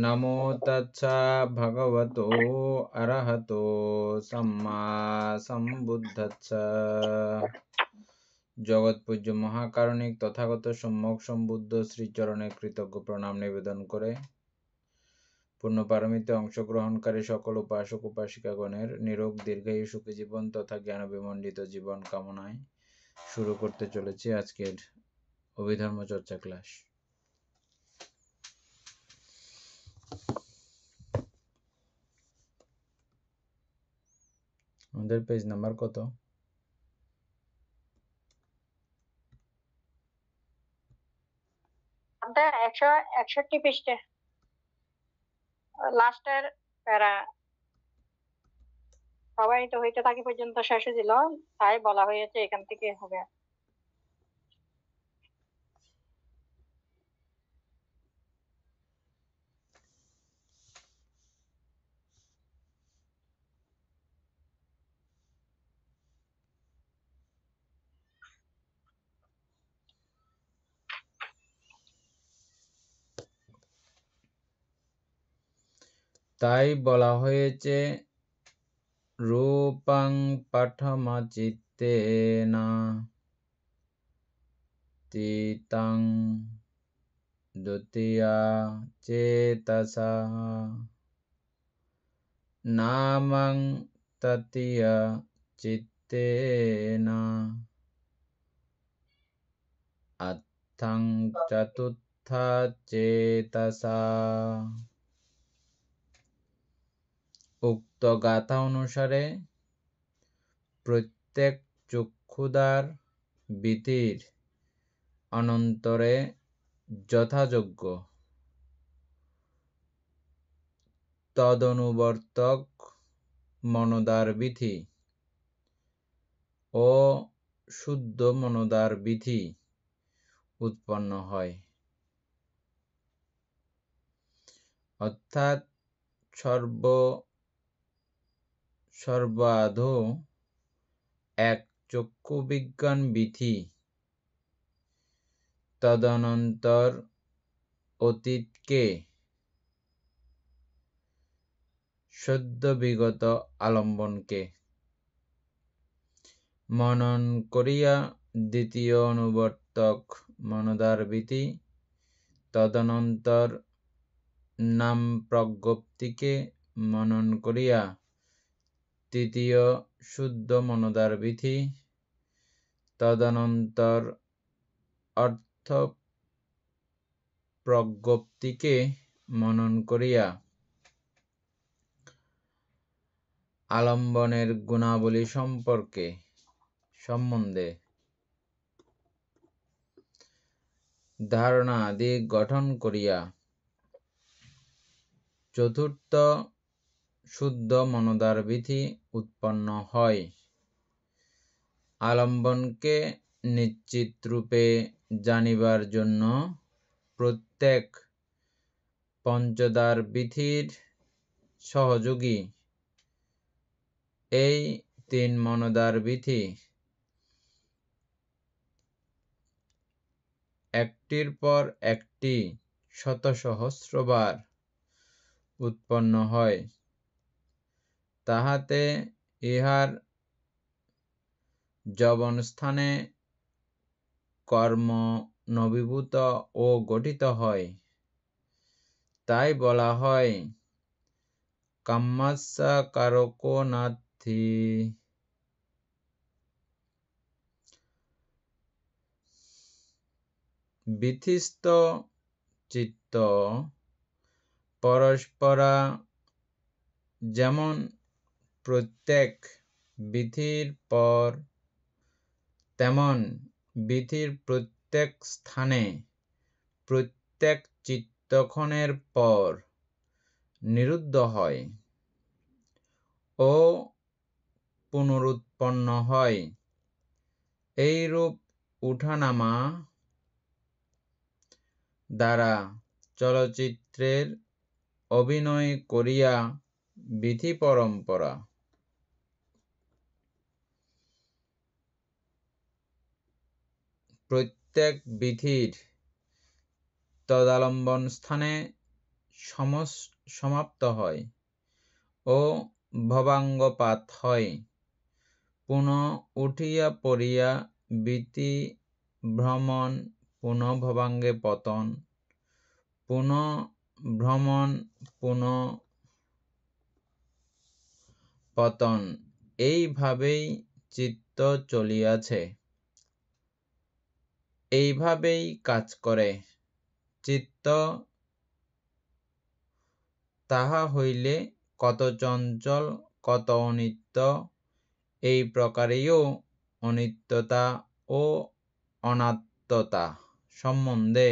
নমো তচ্ছা ভগবতো অরহতো সম্মা সম্বুদ্ধস্সা। জগৎপূজ্য মহাকারণিক তথাগত সম্যক সম্বুদ্ধ শ্রীচরণে কৃতজ্ঞ প্রণাম নিবেদন করে পূর্ণপারমিতে অংশগ্রহণকারী সকল উপাসক উপাসিকাগণের নিরোগ দীর্ঘায়ু সুখী জীবন তথা জ্ঞান বিমণ্ডিত জীবন কামনায় শুরু করতে চলেছি আজকের অভিধর্ম চর্চা ক্লাস। আমাদের পেজ নাম্বার কত? আমাদের 161 পৃষ্ঠা, লাস্টের প্যারা প্রবাহিত হইতে থাকে পর্যন্ত শেষ ছিল, তাই বলা হয়েছে এখান থেকে হবে। তাই বলা হয়েছে রূপাং পাঠমাচিত্তেনা তিতাং দ্বিতীয়া চেতসা নামং তৃতীয়া চিত্তেনা অর্থং চতুর্থা চেতসা। উক্ত গাথা অনুসারে প্রত্যেক চক্ষুদার বিধির অনন্তরে যথাযোগ্য তদনুবর্তক মনোদার বিধি ও শুদ্ধ মনোদার বিধি উৎপন্ন হয়, অর্থাৎ সর্বাধো এক চক্ষু বিজ্ঞান বিধি, তদনন্তর অতীতকে সদ্য বিগত আলম্বনকে মনন করিয়া দ্বিতীয় অনুবর্তক মনোদার বিধি, তদনন্তর নাম প্রজ্ঞপ্তিকে মনন করিয়া তৃতীয় শুদ্ধ মনোদার বিধি, তদনন্তর অর্থ প্রজ্ঞপ্তিকে মনন করিয়া আলম্বনের গুণাবলী সম্বন্ধে ধারণা আদি গঠন করিয়া চতুর্থ শুদ্ধ মনোদার বিধি উৎপন্ন হয়। আলম্বনকে নিশ্চিত রূপে জানিবার জন্য প্রত্যেক পঞ্চদার বিধির সহযোগী এই তিন মনোদার বিধি একটির পর একটি শত সহস্রবার উৎপন্ন হয়, তাহাতে ইহার যবনস্থানে কর্ম নবীভূত ও গঠিত হয়। তাই বলা হয় কাম্যাস্য কারকো নাথি। বিধিস্থ চিত্ত পরস্পরা যেমন প্রত্যেক বিধির পর, তেমন বিধির প্রত্যেক স্থানে প্রত্যেক চিত্তক্ষণের পর নিরুদ্ধ হয় ও পুনরুৎপন্ন হয়। এইরূপ উঠানামা দ্বারা চলচ্চিত্রের অভিনয় করিয়া বিধি পরম্পরা প্রত্যেক বিধির তদালম্বন স্থানে সমাপ্ত হয় ও ভবাঙ্গপাত হয়। পুনঃ উঠিয়া পড়িয়া বৃত্তি ভ্রমণ, পুনঃ ভবাঙ্গে পতন, পুনঃ ভ্রমণ, পুনঃ পতন, এইভাবেই চিত্ত চলিয়াছে। এইভাবেই কাজ করে চিত্ত। তাহা হইলে কত চঞ্চল, কত অনিত্য। এই প্রকারেও অনিত্যতা ও অনাত্মতা সম্বন্ধে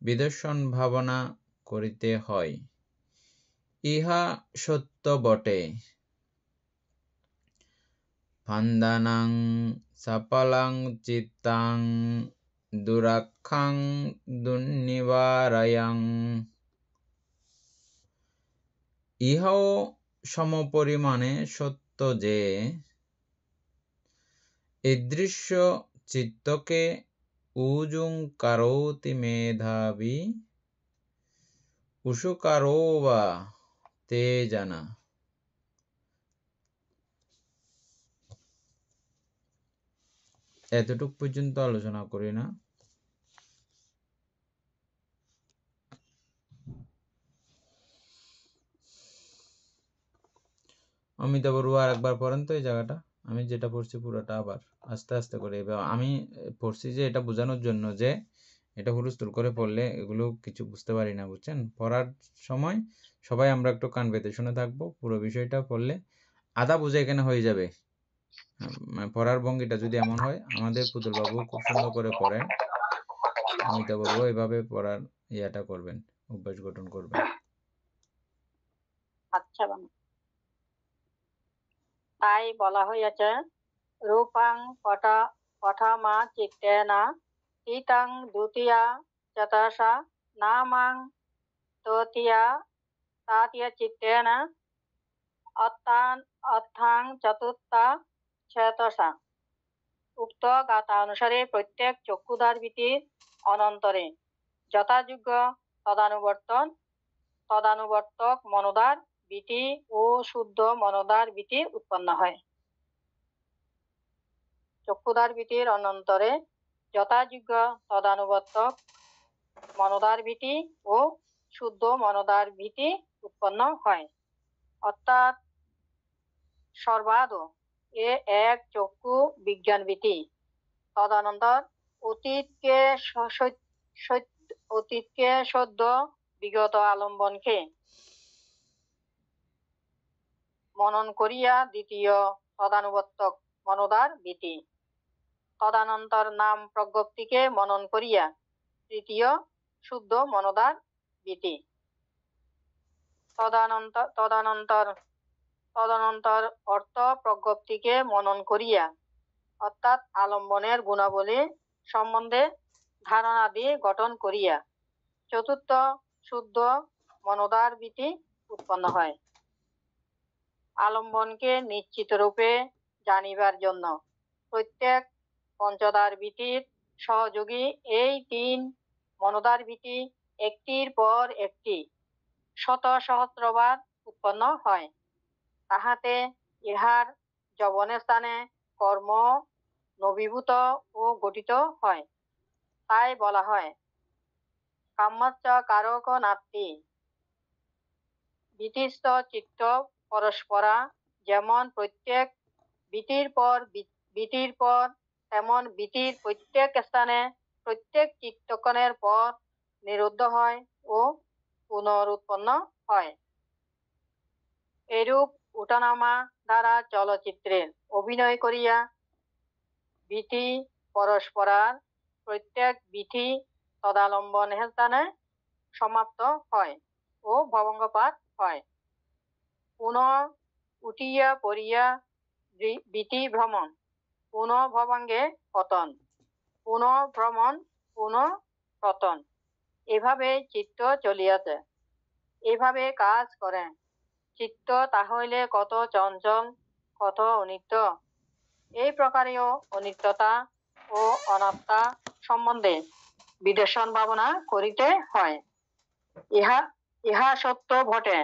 বিদর্শন ভাবনা করিতে হয়। ইহা সত্য বটে। ফান্দানাং সাপালাং চিত্তাং দুরাক্ষাং দুর্নিবারায়াং। ইহাও সমপরিমাণে সত্য যে ঈদৃশ্য চিত্তকে উজুং কারোতি মেধাবী উষুকারো বা তেজানা। এতটুক পর্যন্ত আলোচনা করি না। অমিতা বড়ুয়া আরেকবার পড়েন তো এই জায়গাটা। আমি যেটা পড়ছি পুরোটা আবার আস্তে আস্তে করে। এবার আমি পড়ছি যে এটা বোঝানোর জন্য যে এটা হুলস্থুল করে পড়লে এগুলো কিছু বুঝতে পারি না, বুঝছেন। পড়ার সময় সবাই আমরা একটু কান পেতে শুনে থাকবো। পুরো বিষয়টা পড়লে আধা বুঝে এখানে হয়ে যাবে। পড়ার ভঙ্গিটা যদি এমন হয়, আমাদের পুতুলবাবু খুব সুন্দর করে পড়েন, অমিতা বড়ুয়া এভাবে পড়ার ইয়াটা করবেন, অভ্যাস গঠন করবেন। আচ্ছা, তাই বলা হয়েছে রূপাং পঠামা চিত্তেনা তিতাং দ্বিতীয়া চতসা নামাং তৃতীয়া চিত্তেনা অর্থাং চতুর্থা চেতসা। উক্ত গাথা অনুসারে প্রত্যেক চক্ষুদার ভীতির অনন্তরে যথাযোগ্য তদানুবর্তক মনোদার ভীতি ও শুদ্ধ মনোদার ভীতি উৎপন্ন হয়। চক্ষুদার ভীতির অনন্তরে যথাযোগ্য তদানুবর্তক মনোদার ভীতি ও শুদ্ধ মনোদার ভীতি উৎপন্ন হয়। অর্থাৎ সর্বাদ এ এক চক্ষু বিজ্ঞান ভীতি। তদনন্তর অতীতকে সদ্য বিগত আলম্বনকে মনন করিয়া দ্বিতীয় তদানুবর্তক মনোদার ভীতি। তদানন্তর নাম প্রজ্ঞপ্তিকে মনন করিয়া তৃতীয় শুদ্ধ মনোদার ভীতি। তদনন্তর অর্থ প্রজ্ঞপ্তিকে মনন করিয়া অর্থাৎ আলম্বনের গুণাবলী সম্বন্ধে ধারণাদি গঠন করিয়া চতুর্থ শুদ্ধ মনোদার ভীতি উৎপন্ন হয়। আলম্বনকে নিশ্চিত রূপে জানিবার জন্য প্রত্যেক পঞ্চদার ভীতির সহযোগী এই তিন মনোদার ভীতি একটির পর একটি শত সহস্রবার উৎপন্ন হয়। তাহাতে ইহার যবনের স্থানে কর্ম নবীভূত ও গঠিত হয়। তাই বলা হয় কাম্যচ্চ কারক নাত্তি। ভীতিস্থ চিত্ত পরস্পরা, যেমন প্রত্যেক ভীতির পর তেমন ভীতির প্রত্যেক স্থানে প্রত্যেক চিত্তক্ষণের পর নিরুদ্ধ হয় ও পুনরুৎপন্ন হয়। এরূপ উঠানামা দ্বারা চলচ্চিত্রের অভিনয় করিয়া ভীতি পরস্পরার প্রত্যেক ভীতি তদালম্বন স্থানে সমাপ্ত হয় ও ভবঙ্গপাত হয়। পুনঃ উঠিয়া পড়িয়া ভীতি ভ্রমণ, পুনঃ ভবাঙ্গে পতন, পুনঃ ভ্রমণ, পুনঃ পতন, এভাবে চিত্ত চলিয়াছে। এভাবে কাজ করে চিত্ত তাহলে কত চঞ্চল, কত অনিত্য। এই প্রকারেও অনিত্যতা ও অনাত্মা সম্বন্ধে বিদর্শন ভাবনা করিতে হয়। ইহা সত্য ঘটে।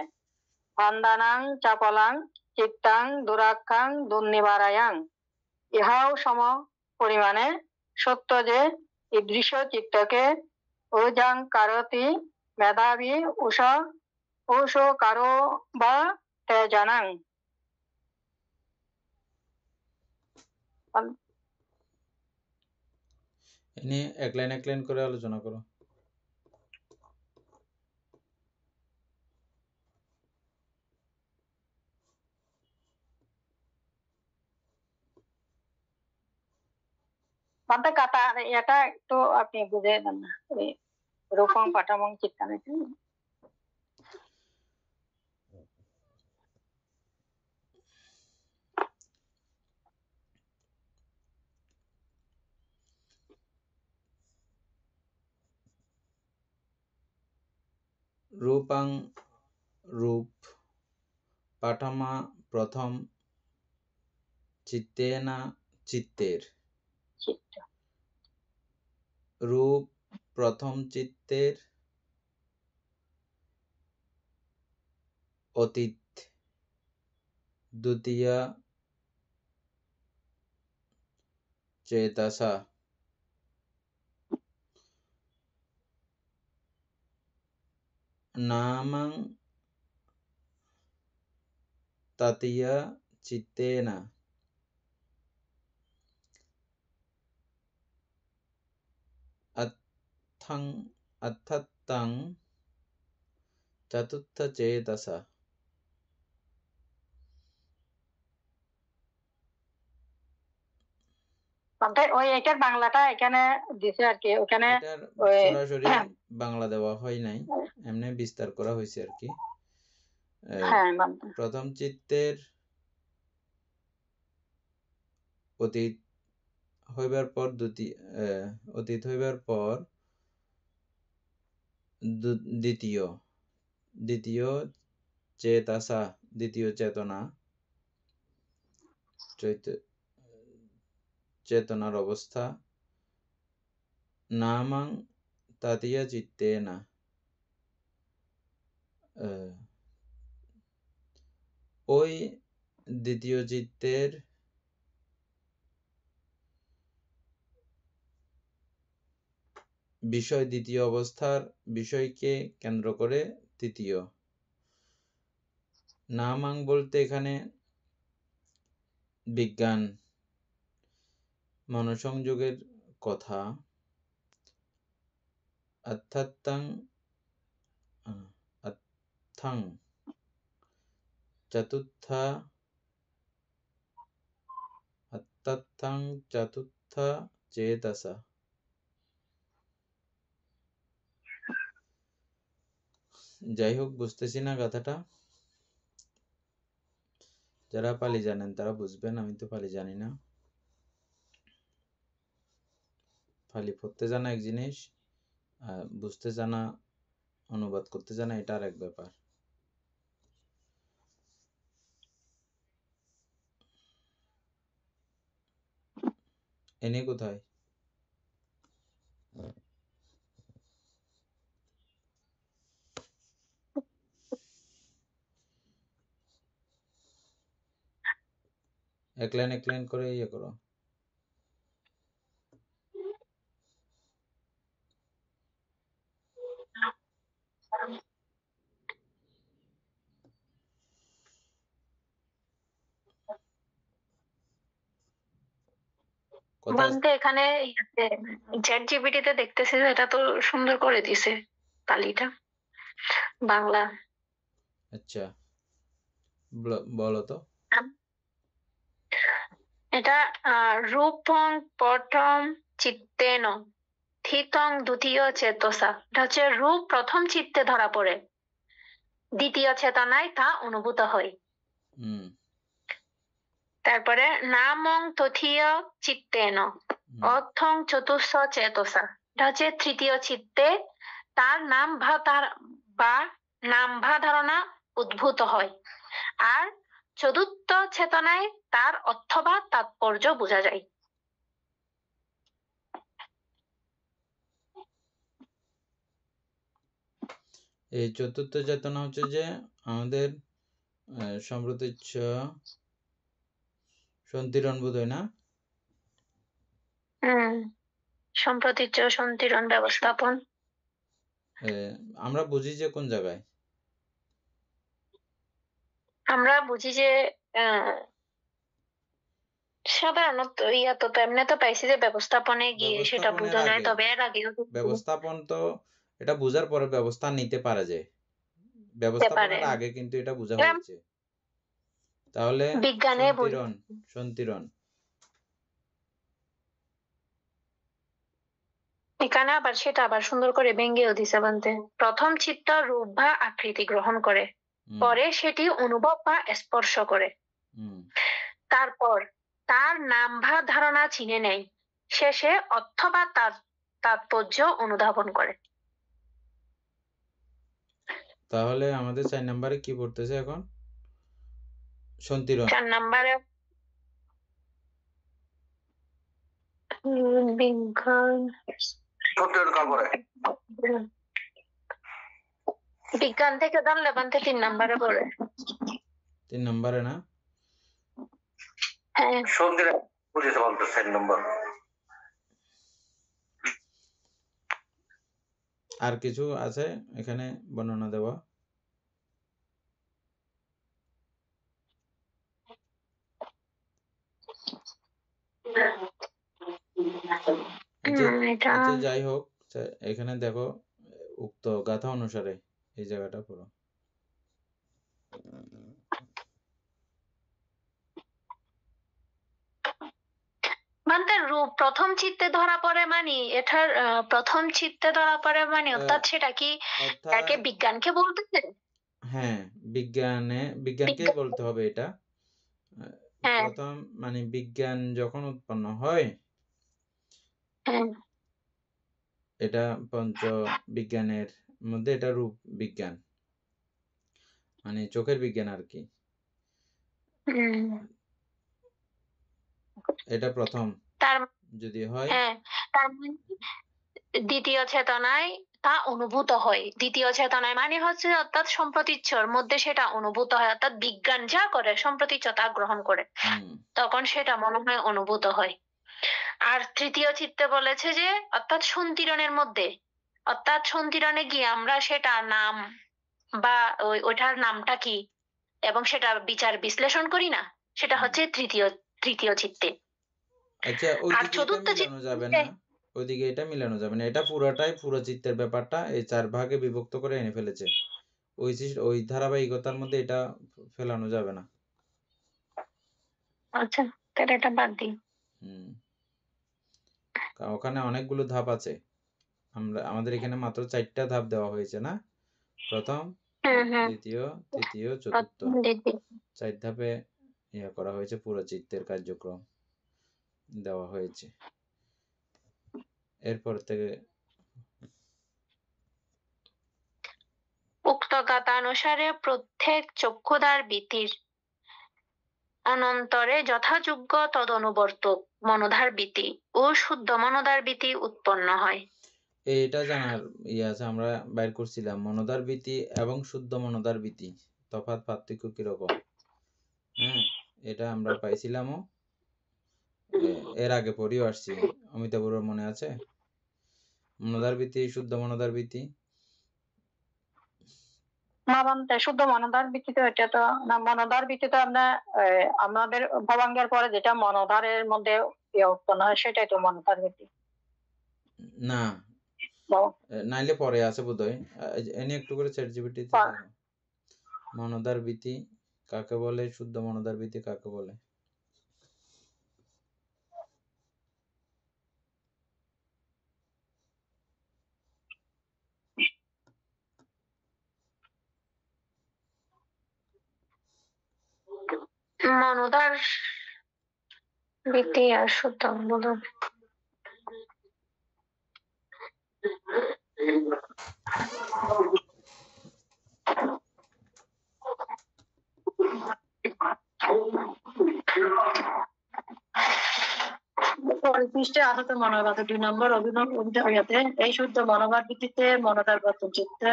ভান্দানাং চাপলাং চিত্তাং দুরাক্ষাং দুর্নিবারায়াং। ইহাও সম পরিমাণে সত্য যে ঈদৃশ চিত্তকে ওজাং কারতি মেধাবী উষো কারো বা তেজানাং। এ নিয়ে এক লাইন করে আলোচনা করো। মানে কাটা এটা একটু আপনি বুঝে দেন না, রূপং পাঠামং চিত্তাং। রূপাং রূপ, পাঠামা প্রথম, চিত্তেনা চিত্তের। রূপ প্রথম চিত্তের অতীত, দ্বিতীয় চেতসা। নামং তৃতীয় চিত্তেন। অথ্থং চতুর্থ চেতসা। ওই এটার বাংলাটা এখানে দিছে আর কি, ওখানে এটার সরাসরি বাংলা দেওয়া হয় নাই, এমনি বিস্তার করা হয়েছে আর কি। প্রথম চিত্তের অতীত হইবার পর দ্বিতীয় চেতসা, দ্বিতীয় চেতনা, চেতনার অবস্থা। নামং তৃতীয় চিত্তেন। ওই দ্বিতীয় চিত্তের বিষয়, দ্বিতীয় অবস্থার বিষয়কে কেন্দ্র করে তৃতীয়। নামাং বলতে এখানে বিজ্ঞান মনোসংযোগের কথা। অথ্থং চতুর্থ চেতসা। যাই হোক, বুঝতেছি না কথাটা। যারা পালি জানেন তারা বুঝবেন, আমি তো পালি জানি না। পালি পড়তে জানা এক জিনিস, বুঝতে জানা, অনুবাদ করতে জানা এটা আর এক ব্যাপার। এনে কোথায়? এক লাইন করে ইয়ে করো। বলতে এখানে চ্যাট জিপিটিতে দেখতেছি যে এটা তো সুন্দর করে দিছে তালিটা বাংলা। আচ্ছা, বলো তো। এটা রূপং প্রথম চিত্তেন থিতং দ্বিতীয় চেতসা। এটা হচ্ছে রূপ প্রথম চিত্তে ধরা পড়ে, দ্বিতীয় চেতনায় তা অনুভূত হয়। তারপরে নামং তৃতীয় চিত্তেন অর্থং চতুর্থ চেতসা। এটা হচ্ছে তৃতীয় চিত্তে তার নামভা ধারণা উদ্ভূত হয়, আর চতুর্থ চেতনায় তার অর্থ বা তাৎপর্য বোঝা যায়। এই চতুর্থ চেতনা হচ্ছে যে আমাদের সম্প্রতীচ্য সন্তিরণ বোধ হয় না? সম্প্রতীচ্য সন্তিরণ ব্যবস্থাপন। আমরা বুঝি যে কোন জায়গায়? আমরা বুঝি যে সাধারণত তো এমনি তো পাইছি যে ব্যবস্থাপনে গিয়ে সেটা ব্যবস্থাপনের বোঝা যায়, আগে। তবে এর আগেও ব্যবস্থাপন তো এটা বোঝার পরে ব্যবস্থা নিতে পারে যে। ব্যবস্থাপনার আগে কিন্তু এটা বোঝা হয়েছে। তাহলে বিজ্ঞানে সন্তিরণ এখানে আবার সেটা আবার সুন্দর করে ভেঙ্গেও দিছে বলতে, প্রথম চিত্ত রূপ বা আকৃতি গ্রহণ করে, পরে সেটি অনুভব বা স্পর্শ করে, তারপর তার নাম বা ধারণা চিনে নেয়, শেষে অথবা তার তাৎপর্য অনুধাবন করে। তাহলে আমাদের 4 নম্বরে কি পড়তেছে এখন? সন্তিরণ। 4 নম্বরে বিজ্ঞান বিজ্ঞান থেকে ধরলে বানতে 3 নম্বরে পড়ে। 3 নম্বরে না? হ্যাঁ, সন্ধিরা বুঝতে বলতো 4 নম্বর। আর কিছু আছে এখানে বর্ণনা দেওয়া? আচ্ছা যাই হোক, এখানে দেখো উক্ত গাথা অনুসারে এই জায়গাটা পুরো রূপ প্রথম চিত্তে ধরা পড়ে মানে এটার প্রথম চিত্তে ধরা পড়ে মানে অর্থাৎ সেটা কি একে বিজ্ঞানকে বলতেছে? হ্যাঁ, বিজ্ঞানকেই বলতে হবে এটা। প্রথম মানে বিজ্ঞান যখন উৎপন্ন হয়, এটা পঞ্চ বিজ্ঞানের মধ্যে এটা রূপ বিজ্ঞান, মানে চোখের বিজ্ঞান আর কি। এটা প্রথম যদি হয়, তার দ্বিতীয় চেতনায় তা অনুভূত হয়। দ্বিতীয় চেতনায় মানে হচ্ছে অর্থাৎ সম্প্রতীচ্যর মধ্যে সেটা অনুভূত হয়, অর্থাৎ বিজ্ঞান যা করে সম্প্রতীচ্য তা গ্রহণ করে, তখন সেটা মনে হয় অনুভূত হয়। আর তৃতীয় চিত্তে বলেছে যে অর্থাৎ সন্তিরণের মধ্যে, অর্থাৎ সন্তিরণে গিয়ে আমরা সেটা নাম বা ওইটার নামটা কি এবং সেটা বিচার বিশ্লেষণ করি না, সেটা হচ্ছে তৃতীয় চিত্তে। আচ্ছা, আর চতুর্থ মিলানো যাবে না, ওইদিকে এটা মিলানো যাবে না, এটা পুরোটাই পুরো চিত্তের ব্যাপারটা এই 4 ভাগে বিভক্ত করে এনে ফেলেছে। ওই ধারাবাহিকতার মধ্যে এটা ফেলানো যাবে না। আচ্ছা, তাহলে এটা বাদ দিই। ওখানে অনেকগুলো ধাপ আছে, আমাদের এখানে মাত্র 4টা ধাপ দেওয়া হয়েছে না? প্রথম, দ্বিতীয়, তৃতীয়, চতুর্থ, 4 ধাপে ইয়ে করা হয়েছে, পুরো চিত্তের কার্যক্রম দেওয়া হয়েছে। এরপর থেকে উক্ত গাথানুসারে প্রত্যেক চক্ষুদার বৃত্তির অনন্তরে যথাযোগ্য তদনুবর্তক মনোধার বৃত্তি ও শুদ্ধ মনোধার বৃত্তি উৎপন্ন হয়। এটা জানার আছে, আমরা বাইর করছিলাম মনোধার বৃত্তি এবং শুদ্ধ মনোধার বৃত্তি তফাৎ পার্থক্য কিরকম। এটা আমরা পাইছিলামও, এর আগে পড়েও আসছি, অমিতাভুর মনে আছে? মনোধার বৃত্তি, শুদ্ধ মনোধার বৃত্তি। শুদ্ধ মনোধার ভিত্তিতে এটা তো না, মনোধার ভিত্তিতে আমাদের ভবাঙ্গের পরে যেটা মনোধারের মধ্যে উৎপন্ন হয় সেটাই তো মনোধার ভিত্তি না, নাইলে পরে আছে বোধহয়, এনে একটু করে চ্যাট জিপিটিতে দেখো মনোধার বৃত্তি কাকে বলে, শুদ্ধ মনোধার বৃত্তি কাকে বলে। মনোধার বৃত্তি আর শুদ্ধ মনোধার আহত মনোভাব 2 নম্বর অভিনব এই শুদ্ধ মনোভাব ভিত্তিতে মনোধার প্রথম চিত্তে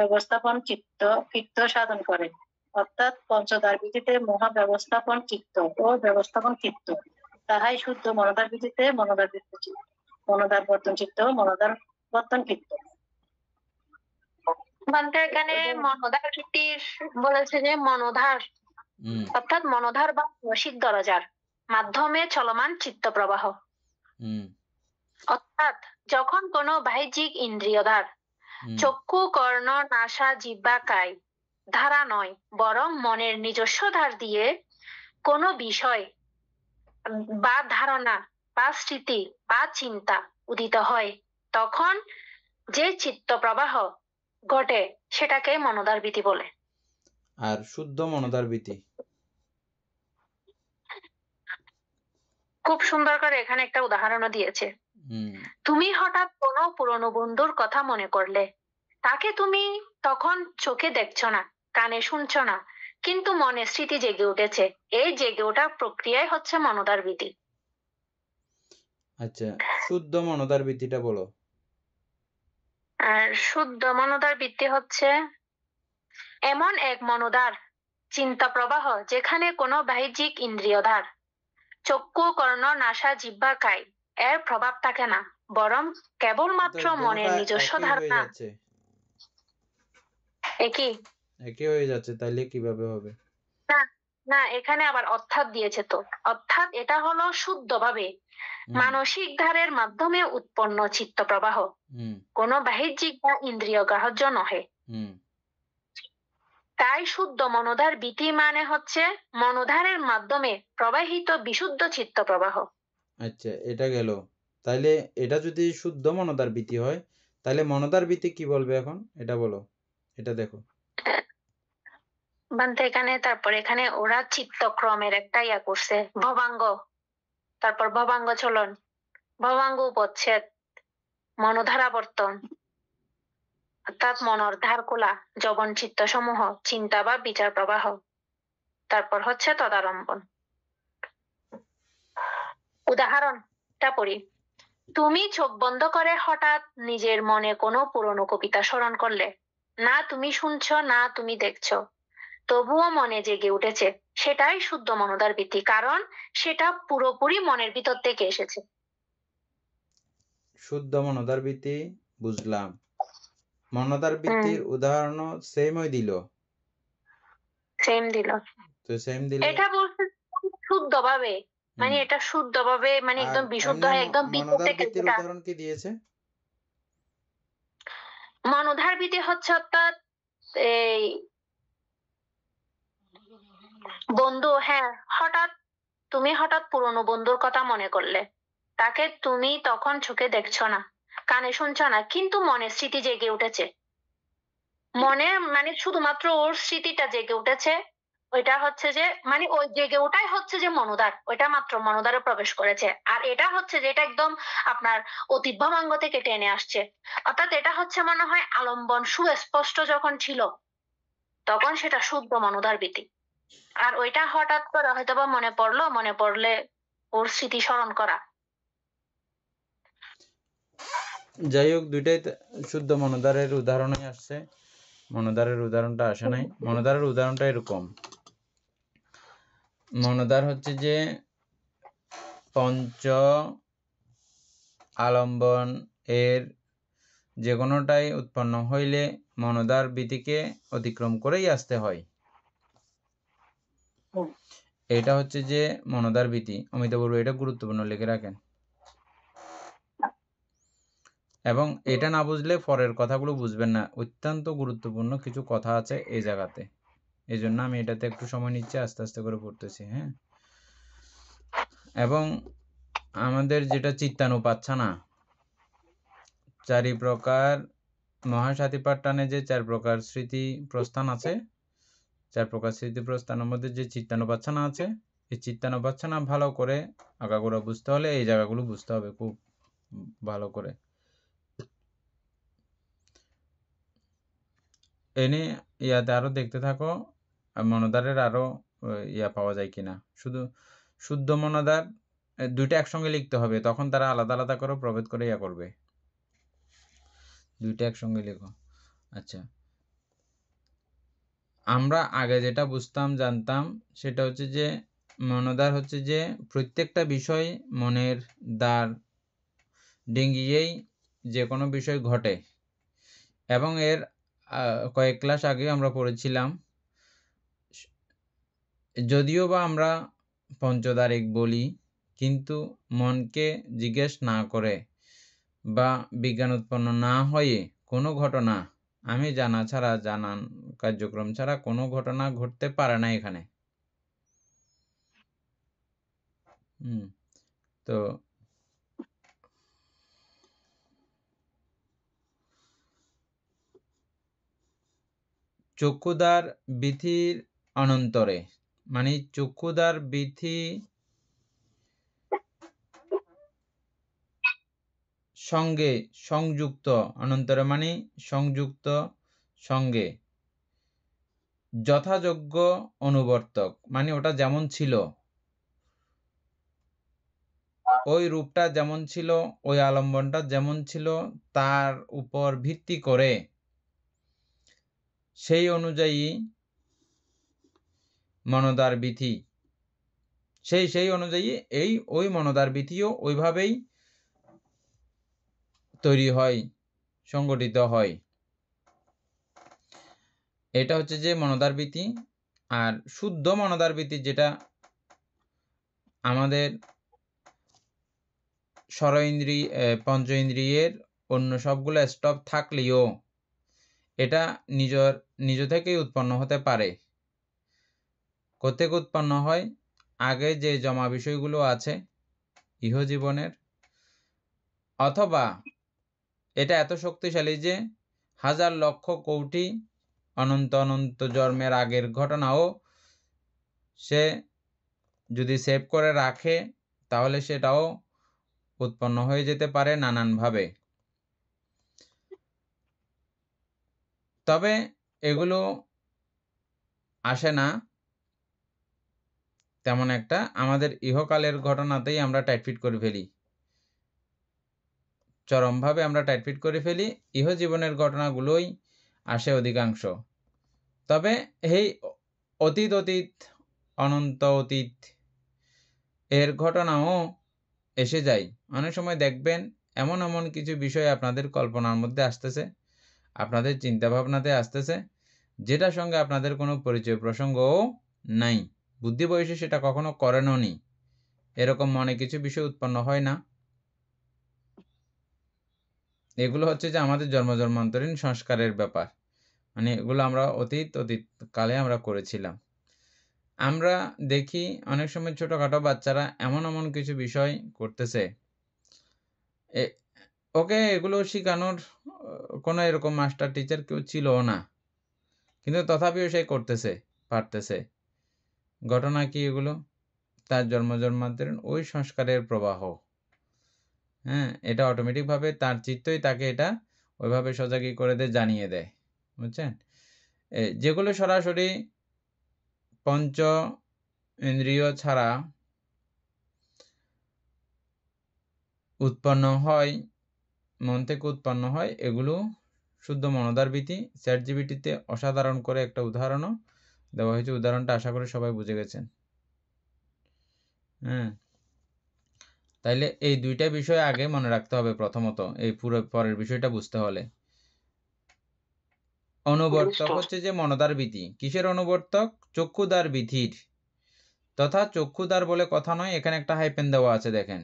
ব্যবস্থাপন চিত্ত সাধন করে, অর্থাৎ পঞ্চদ্বার ভিত্তিতে মহা ব্যবস্থাপন চিত্ত ও ব্যবস্থাপন চিত্ত, তাহাই শুদ্ধ মনদার ভিত্তিতে মনোদার মনোদার বর্তন চিত্ত ও মনোদার বর্তন চিত্ত। বলতে এখানে মনোধার ভিত্তির বলেছে যে মনোধার অর্থাৎ মনোধার বা রসিক দরজার মাধ্যমে চলমান চিত্ত প্রবাহ, অর্থাৎ যখন কোনো বাহ্যিক ইন্দ্রিয়ধার চক্ষু, কর্ণ, নাসা, জিহ্বা, কায় ধারা নয়, বরং মনের নিজস্ব ধার দিয়ে কোনো বিষয় বা ধারণা বা স্মৃতি বা চিন্তা উদিত হয়, তখন যে চিত্ত প্রবাহ ঘটে সেটাকে মনোধার ভীতি বলে। আর শুদ্ধ মনোধার ভীতি খুব সুন্দর করে এখানে একটা উদাহরণও দিয়েছে। তুমি হঠাৎ কোনো পুরনো বন্ধুর কথা মনে করলে, তাকে তুমি তখন চোখে দেখছো না, কানে শুনছো না, কিন্তু মনে স্মৃতি জেগে উঠেছে। এই জেগে ওঠার প্রক্রিয়াই হচ্ছে মনোধার ভীতি। আচ্ছা, শুদ্ধ মনোধার ভীতিটা বলো। আর শুদ্ধ মনোধার ভীতি হচ্ছে এমন এক মনোধার চিন্তা প্রবাহ যেখানে কোনো বাহ্যিক ইন্দ্রিয়ধার চক্ষু, কর্ণ, নাসা, জিহ্বা, কায় এর প্রভাব থাকে না, বরং কেবলমাত্র মনের নিজস্ব ধারণা। একই হয়ে যাচ্ছে, তাইলে কিভাবে হবে? না না, এখানে আবার অর্থাৎ দিয়েছে তো। অর্থাৎ এটা হলো শুদ্ধভাবে মানসিক ধারের মাধ্যমে উৎপন্ন চিত্ত প্রবাহ, কোনো বাহ্যিক বা ইন্দ্রিয় গ্রাহ্য নহে। তাই শুদ্ধ মনোধার ভীতি মানে হচ্ছে মনোধারের মাধ্যমে প্রবাহিত বিশুদ্ধ চিত্ত প্রবাহ। আচ্ছা, এটা গেল। তাইলে এটা যদি শুদ্ধ মনোধার ভীতি হয়, তাহলে মনোধার ভীতি কি বলবে এখন? এটা বলো, এটা দেখো। বান্তে এখানে তারপর এখানে ওরা চিত্তক্রমের একটা ইয়া করছে, ভবাঙ্গ, তারপর ভবাঙ্গ চলন, ভবাঙ্গ উপচ্ছেদ, মনোধারাবর্তন অর্থাৎ মনর ধার খোলা, যবন চিত্ত সমূহ, চিন্তা বা বিচার প্রবাহ, তারপর হচ্ছে তদারম্বন। উদাহরণটা পড়ি। তুমি চোখ বন্ধ করে হঠাৎ নিজের মনে কোনো পুরনো কবিতা স্মরণ করলে, না তুমি শুনছো না তুমি দেখছো, তবুও মনে জেগে উঠেছে, সেটাই শুদ্ধ মনোধার ভীতি, কারণ সেটা পুরোপুরি মনের ভিতর থেকে এসেছে। শুদ্ধ মনোধার ভীতি বুঝলাম, মনোধার ভীতির উদাহরণ সেমই দিল। তো সেম দিলে এটা বলছে শুদ্ধভাবে, মানে এটা শুদ্ধভাবে, মানে একদম বিশুদ্ধ হয়, একদম ভিতর থেকে। উদাহরণ কি দিয়েছে? মনোধার ভীতি হচ্ছে অর্থাৎ এই বন্ধু, হ্যাঁ, তুমি হঠাৎ পুরনো বন্ধুর কথা মনে করলে, তাকে তুমি তখন চোখে দেখছো না, কানে শুনছো না, কিন্তু মনে স্মৃতি জেগে উঠেছে। মনে মানে শুধুমাত্র ওর স্মৃতিটা জেগে উঠেছে, ওইটা হচ্ছে যে মানে ওই জেগে ওটাই হচ্ছে যে মনোধার, ওইটা মাত্র মনোধারে প্রবেশ করেছে। আর এটা হচ্ছে যে এটা একদম আপনার অতীত ভবাঙ্গ থেকে টেনে আসছে, অর্থাৎ এটা হচ্ছে মনে হয় আলম্বন সুস্পষ্ট যখন ছিল তখন সেটা শুদ্ধ মনোধার ভীতি। আর ওইটা হঠাৎ করে হয়তোবা মনে পড়লে ওর স্মৃতি স্মরণ করা। যাই হোক, দুইটাই শুদ্ধ মনোধারের উদাহরণই আসছে, মনোধারের উদাহরণটা আসে নাই। মনোধারের উদাহরণটা এরকম, মনোধার হচ্ছে যে পঞ্চ আলম্বন এর যে কোনোটাই উৎপন্ন হইলে মনোধার ভীতিকে অতিক্রম করেই আসতে হয়। এটা হচ্ছে যে মনোধার ভীতি। অমিতাভ, এটা গুরুত্বপূর্ণ, লিখে রাখেন। এবং এটা না বুঝলে পরের কথাগুলো বুঝবেন না, অত্যন্ত গুরুত্বপূর্ণ কিছু কথা আছে এই জায়গাতে, এই জন্য আমি এটাতে একটু সময় নিচ্ছি, আস্তে আস্তে করে পড়তেছি। হ্যাঁ, এবং আমাদের যেটা চিত্তানুপাচ্ছানা, চারি প্রকার মহাসাতিপাট্টানে যে 4 প্রকার স্মৃতি প্রস্থান আছে, 4 প্রকার স্মৃতি প্রস্থানের মধ্যে যে চিত্তানুপাচ্ছানা আছে, এই চিত্তানুপাচ্ছানা ভালো করে আগাগোড়া বুঝতে হলে এই জায়গাগুলো বুঝতে হবে খুব ভালো করে। এনে ইয়াতে আরো দেখতে থাকো, মনোধারের আরো ইয়া পাওয়া যায় কিনা। শুধু শুদ্ধ মনোধার দুইটা একসঙ্গে লিখতে হবে, তখন তারা আলাদা আলাদা করে প্রভেদ করে ইয়া করবে। দুইটা একসঙ্গে লিখো। আচ্ছা, আমরা আগে যেটা বুঝতাম জানতাম সেটা হচ্ছে যে মনোদ্বার হচ্ছে যে প্রত্যেকটা বিষয় মনের দ্বার ডিঙ্গিয়েই যে কোনো বিষয় ঘটে, এবং এর কয়েক ক্লাস আগে আমরা পড়েছিলাম, যদিও বা আমরা পঞ্চদ্বারিক বলি, কিন্তু মনকে জিজ্ঞেস না করে বা বিজ্ঞান উৎপন্ন না হয়ে কোনো ঘটনা আমি জানা ছাড়া, জানান কার্যক্রম ছাড়া কোনো ঘটনা ঘটতে পারে না এখানে। তো চক্ষুদ্বার বিধির অনন্তরে, মানে চক্ষুদ্বার বিধি সঙ্গে সংযুক্ত, অনন্তরে মানে সংযুক্ত সঙ্গে যথাযোগ্য অনুবর্তক, মানে ওটা যেমন ছিল, ওই রূপটা যেমন ছিল, ওই আলম্বনটা যেমন ছিল, তার উপর ভিত্তি করে সেই অনুযায়ী মনোদ্বার বিধি, সেই অনুযায়ী ওই মনোদ্বার বিধিও ওইভাবেই তৈরি হয়, সংগঠিত হয়। এটা হচ্ছে যে মনোদ্বার বিধি। আর শুদ্ধ মনোদ্বার বিধি যেটা আমাদের পঞ্চ ইন্দ্রিয়ের অন্য সবগুলো স্টপ থাকলেও এটা নিজ থেকেই উৎপন্ন হতে পারে। কোত্থেকে উৎপন্ন হয়? আগে যে জমা বিষয়গুলো আছে ইহজীবনের, অথবা এটা এত শক্তিশালী যে হাজার লক্ষ কোটি অনন্ত অনন্ত জন্মের আগের ঘটনাও সে যদি সেভ করে রাখে তাহলে সেটাও উৎপন্ন হয়ে যেতে পারে নানানভাবে। তবে এগুলো আসে না তেমন একটা, আমাদের ইহকালের ঘটনাতেই আমরা টাইটফিট করে ফেলি, চরমভাবে আমরা টাইটফিট করে ফেলি। ইহজীবনের ঘটনাগুলোই আসে অধিকাংশ। তবে এই অতীত অনন্ত অতীত এর ঘটনাও এসে যায়। অনেক সময় দেখবেন এমন কিছু বিষয় আপনাদের কল্পনার মধ্যে আসতেছে, আপনাদের চিন্তাভাবনাতে আসতেছে, যেটার সঙ্গে আপনাদের কোনো পরিচয় প্রসঙ্গও নাই, বুদ্ধি বয়সে সেটা কখনো করেনও নি, এরকম মনে কিছু বিষয় উৎপন্ন হয় না? এগুলো হচ্ছে যে আমাদের জন্মান্তরীণ সংস্কারের ব্যাপার, মানে এগুলো আমরা অতীত কালে আমরা করেছিলাম। আমরা দেখি অনেক সময় ছোটখাটো বাচ্চারা এমন কিছু বিষয় করতেছে, ওকে এগুলো শেখানোর কোনো এরকম মাস্টার টিচার কেউ ছিলও না, কিন্তু তথাপিও সে করতেছে, পারতেছে। ঘটনা কি? এগুলো তার জন্মান্তরীণ ওই সংস্কারের প্রবাহ। হ্যাঁ, এটা অটোমেটিকভাবে তার চিত্তই তাকে এটা ওইভাবে সজাগী করে দেয়, জানিয়ে দেয়, বুঝছেন? যেগুলো সরাসরি পঞ্চ ইন্দ্রিয় ছাড়া উৎপন্ন হয়, মন থেকে উৎপন্ন হয়, এগুলো শুদ্ধ মনোদ্বার বিধি। চ্যাটজিপিটিতে অসাধারণ করে একটা উদাহরণও দেওয়া হয়েছে, উদাহরণটা আশা করি সবাই বুঝে গেছেন। হ্যাঁ, তাইলে এই দুইটা বিষয় আগে মনে রাখতে হবে। প্রথমত এই পুরো পরের বিষয়টা বুঝতে হলে অনুবর্তক হচ্ছে যে মনোদ্বার বিধি। কিসের অনুবর্তক? চক্ষুদ্বার বিধির। তথা চক্ষুদ্বার বলে কথা নয়, এখানে একটা হাইপেন দেওয়া আছে, দেখেন,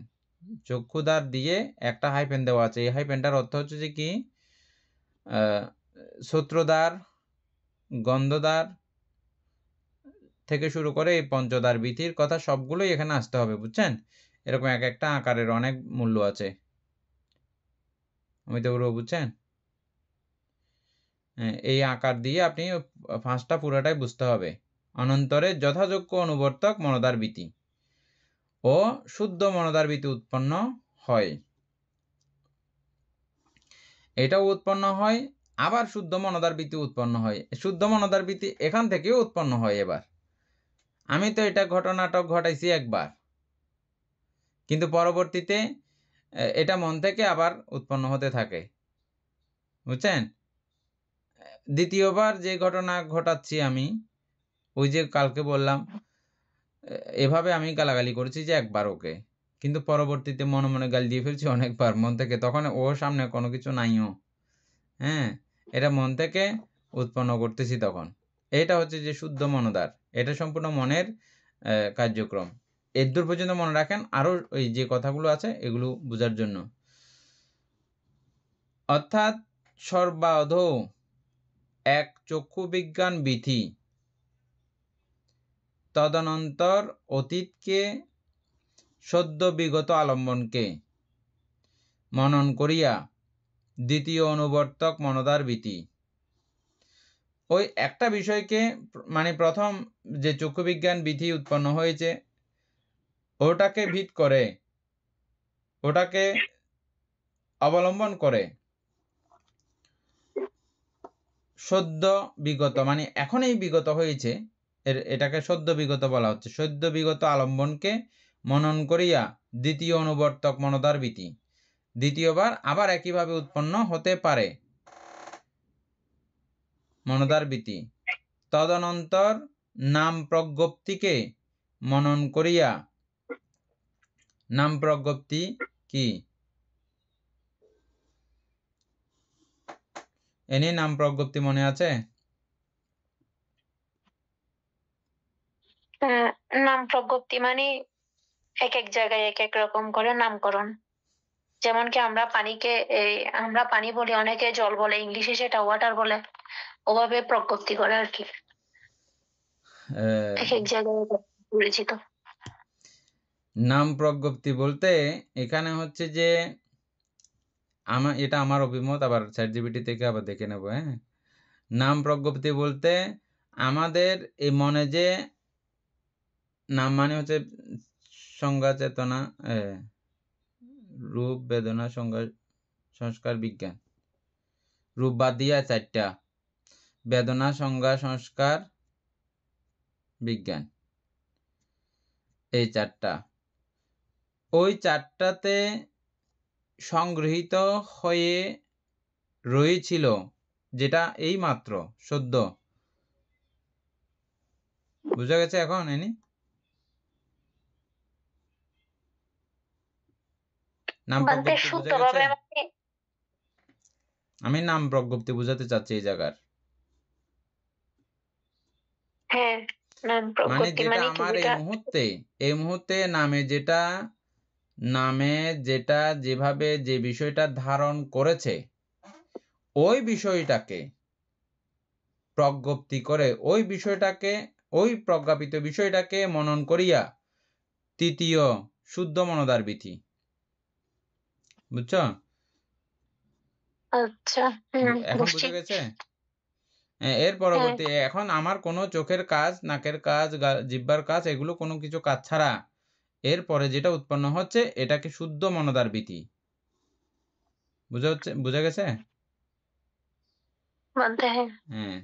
চক্ষুদ্বার দিয়ে একটা হাইপেন দেওয়া আছে। এই হাইপেনটার অর্থ হচ্ছে যে কি, সূত্রদ্বার, গন্ধদ্বার থেকে শুরু করে এই পঞ্চদ্বার বিধির কথা সবগুলোই এখানে আসতে হবে, বুঝছেন? এরকম এক একটা আকারের অনেক মূল্য আছে, অমিতাভ, বুঝছেন? এই আকার দিয়ে আপনি পাঁচটা পুরোটাই বুঝতে হবে। অনন্তরে যথাযোগ্য অনুবর্তক মনোদ্বার বিধি ও শুদ্ধ মনোদ্বার বিধি উৎপন্ন হয়। এটাও উৎপন্ন হয়, আবার শুদ্ধ মনোদ্বার বিধি উৎপন্ন হয়। শুদ্ধ মনোদ্বার বিধি এখান থেকেও উৎপন্ন হয়। এবার আমি তো এটা ঘটনাটক ঘটাইছি একবার, কিন্তু পরবর্তীতে এটা মন থেকে আবার উৎপন্ন হতে থাকে, বুঝছেন? দ্বিতীয়বার যে ঘটনা ঘটাচ্ছি আমি, ওই যে কালকে বললাম এভাবে আমি গালাগালি করেছি যে একবার ওকে, কিন্তু পরবর্তীতে মনে মনে গালি দিয়ে ফেলছি অনেকবার মন থেকে, তখন ওর সামনে কোনো কিছু নাইও। হ্যাঁ, এটা মন থেকে উৎপন্ন করতেছি তখন। এটা হচ্ছে যে শুদ্ধ মনোদ্বার, এটা সম্পূর্ণ মনের কার্যক্রম। এদূর পর্যন্ত মনে রাখেন, আরও ওই যে কথাগুলো আছে এগুলো বোঝার জন্য। অর্থাৎ সর্বাধৌ এক চক্ষু বিজ্ঞান বিধি, তদনন্তর অতীতকে সদ্য বিগত আলম্বনকে মনন করিয়া দ্বিতীয় অনুবর্তক মনোদ্বার বিধি। ওই একটা বিষয়কে মানে প্রথম যে চক্ষু বিজ্ঞান বিধি উৎপন্ন হয়েছে ওটাকে ভিত করে, ওটাকে অবলম্বন করে সদ্য বিগত মানে এখনই বিগত হয়েছে, এটাকে সদ্য বিগত বলা হচ্ছে। সদ্য বিগত আলম্বনকে মনন করিয়া দ্বিতীয় অনুবর্তক মনোদ্বার বিধি, দ্বিতীয়বার আবার একইভাবে উৎপন্ন হতে পারে মনোদ্বার বিধি। তদনন্তর নাম প্রজ্ঞপ্তিকে মনন করিয়া, নাম প্রজ্ঞপ্তি কি? এনে নাম প্রজ্ঞপ্তি মনে আছে? নাম প্রজ্ঞপ্তি মানে এক এক জায়গায় এক এক রকম করে নামকরণ। যেমন কি আমরা পানিকে আমরা পানি বলি, অনেকে জল বলে, ইংলিশে সেটা ওয়াটার বলে, ওভাবে প্রজ্ঞপ্তি করে আর কি, এক এক জায়গায় পরিচিত। নাম প্রজ্ঞপ্তি বলতে এখানে হচ্ছে যে এটা আমার অভিমত, আবার চ্যাটজিপিটি থেকে আবার দেখে নেব। হ্যাঁ, নাম প্রজ্ঞপ্তি বলতে আমাদের এই মনে যে নাম মানে হচ্ছে সংজ্ঞা, চেতনা, রূপ, বেদনা, সংজ্ঞা, সংস্কার, বিজ্ঞান। রূপ বাদ দিয়া 4টা, বেদনা, সংজ্ঞা, সংস্কার, বিজ্ঞান, এই 4টা। ওই 4টাতে সংগৃহীত হয়ে রয়েছিল যেটা এই মাত্র সদ্য। বুঝা গেছে এখন? এনি নাম প্রজ্ঞপ্তি বুঝা গেছে? আমি নাম প্রজ্ঞপ্তি বুঝাতে চাচ্ছি এই জায়গার। মানে যেটা আমার এই মুহূর্তে নামে যেটা যেভাবে যে বিষয়টা ধারণ করেছে ওই বিষয়টাকে প্রজ্ঞপ্তি করে, ওই বিষয়টাকে, ওই প্রজ্ঞাপিত বিষয়টাকে মনন করিয়া তৃতীয় শুদ্ধ মনোদ্বার বিধি। বুঝছো? আচ্ছা, এখন বুঝে গেছে? এর পরবর্তী এখন আমার কোনো চোখের কাজ, নাকের কাজ, জিহ্বার কাজ, এগুলো কোনো কিছু কাজ ছাড়া এরপরে যেটা উৎপন্ন হচ্ছে এটাকে শুদ্ধ মনোদ্বার বিধি। বুঝা গেছে? হ্যাঁ,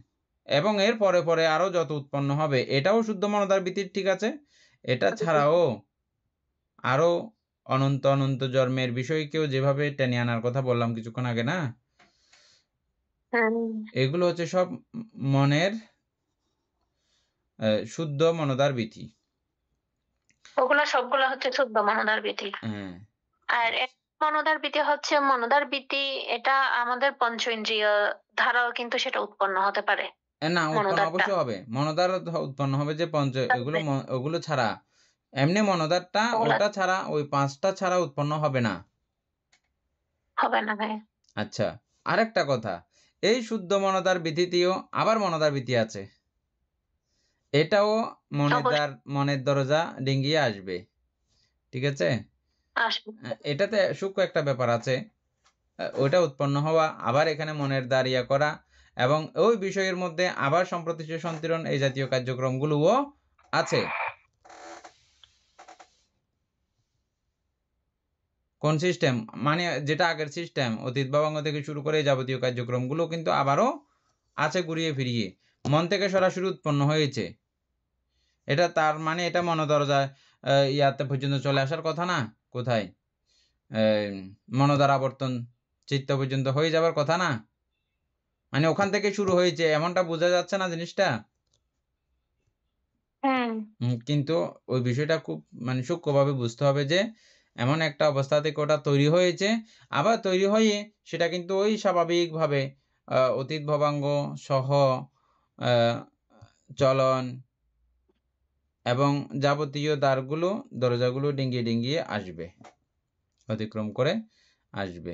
এবং এর পরে পরে আরো যত উৎপন্ন হবে এটাও শুদ্ধ মনোদ্বার বিধির, ঠিক আছে? এটা ছাড়াও আরো অনন্ত অনন্ত জন্মের বিষয়কেও যেভাবে টেনে আনার কথা বললাম কিছুক্ষণ আগে, না? এগুলো হচ্ছে সব মনের শুদ্ধ মনোদ্বার বিধি। ওগুলা সবগুলা হচ্ছে শুদ্ধ মনোদ্বার বিধি। আর মনোদ্বার বিধি হচ্ছে মনোদ্বার বিধি, এটা আমাদের পঞ্চ ইন্দ্রিয় ধারাও কিন্তু সেটা উৎপন্ন হতে পারে। না, উৎপন্ন অবশ্যই হবে, মনোদ্বার উৎপন্ন হবে যে ওগুলো ছাড়া এমনি মনোদ্বারটা ওটা ছাড়া ওই 5টা ছাড়া উৎপন্ন হবে না। ভাই। আচ্ছা, আরেকটা কথা, এই শুদ্ধ মনোদ্বার বিধিতেও আবার মনোদ্বার বিধি আছে, এটাও মনের দরজা ডিঙ্গিয়ে আসবে, ঠিক আছে? এটাতে সূক্ষ্ম একটা ব্যাপার আছে, ওইটা উৎপন্ন হওয়া, আবার এখানে মনের দাঁড়িয়ে করা, এবং ওই বিষয়ের মধ্যে আবার সম্প্রতিষ্ঠ সন্তিরণ, এই জাতীয় কার্যক্রমগুলোও আছে। কোন সিস্টেম? মানে যেটা আগের সিস্টেম, অতীত ভাবাঙ্গ থেকে শুরু করে যাবতীয় কার্যক্রমগুলো কিন্তু আবারও আছে ঘুরিয়ে ফিরিয়ে, মন থেকে সরাসরি উৎপন্ন হয়েছে। এটা তার মানে এটা মনোদরজা ইয়াতে পর্যন্ত চলে আসার কথা না, কোথায় মনোদ্বার আবর্তন চিত্ত পর্যন্ত হয়ে যাবার কথা না। মানে ওখান থেকে শুরু হয়েছে এমনটা বোঝা যাচ্ছে না জিনিসটা? কিন্তু ওই বিষয়টা খুব মানে সূক্ষ্মভাবে বুঝতে হবে যে এমন একটা অবস্থা থেকে ওটা তৈরি হয়েছে, আবার তৈরি হয়ে সেটা কিন্তু ওই স্বাভাবিকভাবে অতীত ভবাঙ্গ সহ চলন এবং যাবতীয় দ্বারগুলো দরজাগুলো ডিঙ্গিয়ে ডিঙ্গিয়ে আসবে, অতিক্রম করে আসবে।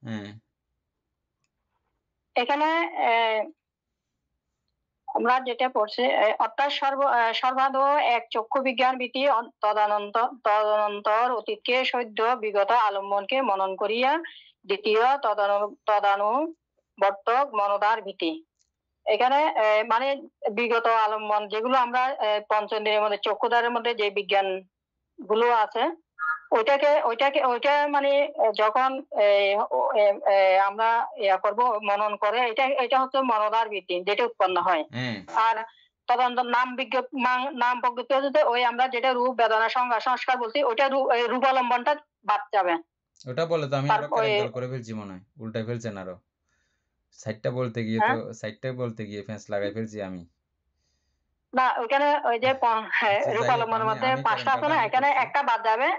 হ্যাঁ এখানে আমরা যেটা পড়ছি অর্থাৎ সর্বাদৌ এক চক্ষু বিজ্ঞান ভীতি তদনন্তর অতীতকে সদ্য বিগত আলম্বনকে মনন করিয়া দ্বিতীয় তদানুবর্তক মনদার ভীতি। এখানে মানে বিগত আলম্বন যেগুলো আমরা পঞ্চেন্দ্রিয়ের মধ্যে চক্ষুদ্বারের মধ্যে যে বিজ্ঞান গুলো আছে ওইটা মানে যখন আমরা করব মনন করে এটা হচ্ছে মনদার ভীতি যেটা উৎপন্ন হয়। আর তদন্ত নাম প্রজ্ঞপ্তি হচ্ছে ওই আমরা যেটা রূপ বেদনা সংজ্ঞা সংস্কার বলছি ওইটা রূপালম্বনটা বাদ যাবে। ওটা বলে তো আমি আরো ক্যারেক্টার করে ফেলছি মনে হয়, উল্টাই ফেলছেন আরো। সাইডটা বলতে গিয়ে তো সাইডটাই বলতে গিয়ে ফেন্স লাগাই ফেলছি আমি। না ওখানে ওই যে রূপালম্বনের মধ্যে 5টা আছে না, এখানে একটা বাদ যাবে।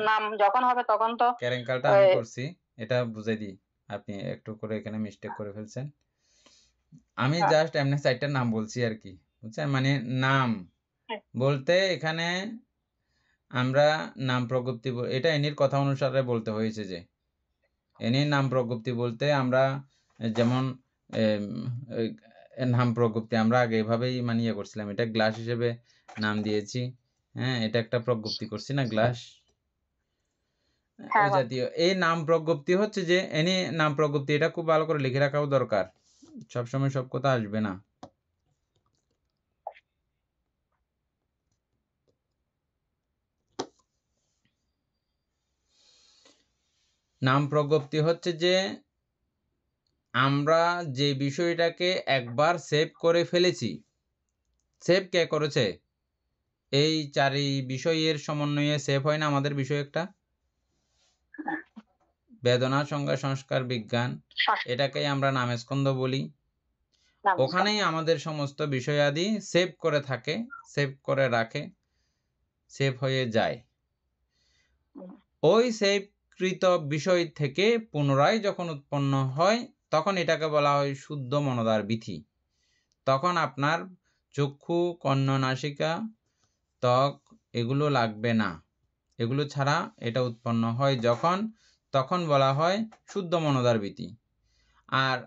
নাম যখন হবে তখন তো ক্যারেক্টারটা আমি করছি, এটা বুঝাই দিই। আপনি একটু করে এখানে মিস্টেক করে ফেলছেন। আমি জাস্ট এমনি সাইডটার নাম বলছি আর কি, বুঝছেন? মানে নাম বলতে এখানে আমরা নাম প্রজ্ঞপ্তি এটা এনির কথা অনুসারে বলতে হয়েছে যে এনির নাম প্রজ্ঞপ্তি বলতে আমরা যেমন নাম প্রজ্ঞপ্তি আমরা আগে এভাবেই মানিয়ে করছিলাম, এটা গ্লাস হিসেবে নাম দিয়েছি। হ্যাঁ, এটা একটা প্রজ্ঞপ্তি করছি না, গ্লাস ওই জাতীয়। এই নাম প্রজ্ঞপ্তি হচ্ছে যে এনি নাম প্রজ্ঞপ্তি, এটা খুব ভালো করে লিখে রাখাও দরকার, সবসময় সব কথা আসবে না। নাম প্রজ্ঞপ্তি হচ্ছে যে আমরা যে বিষয়টাকে একবার সেভ করে ফেলেছি, সেভ কে করেছে? এই চারি বিষয়ের সমন্বয়ে সেভ হয় না আমাদের বিষয় একটা, বেদনা সংজ্ঞা সংস্কার বিজ্ঞান, এটাকেই আমরা নামস্কন্ধ বলি। ওখানেই আমাদের সমস্ত বিষয়াদি সেভ করে থাকে, সেভ করে রাখে, সেভ হয়ে যায়। ওই সেভকৃত বিষয় থেকে পুনরায় যখন উৎপন্ন হয় তখন এটাকে বলা হয় শুদ্ধ মনদার বিধি। তখন আপনার চক্ষু, কর্ণ, নাসিকা, ত্বক এগুলো লাগবে না, এগুলো ছাড়া এটা উৎপন্ন হয় যখন, তখন বলা হয় শুদ্ধ মনদার বিধি। আর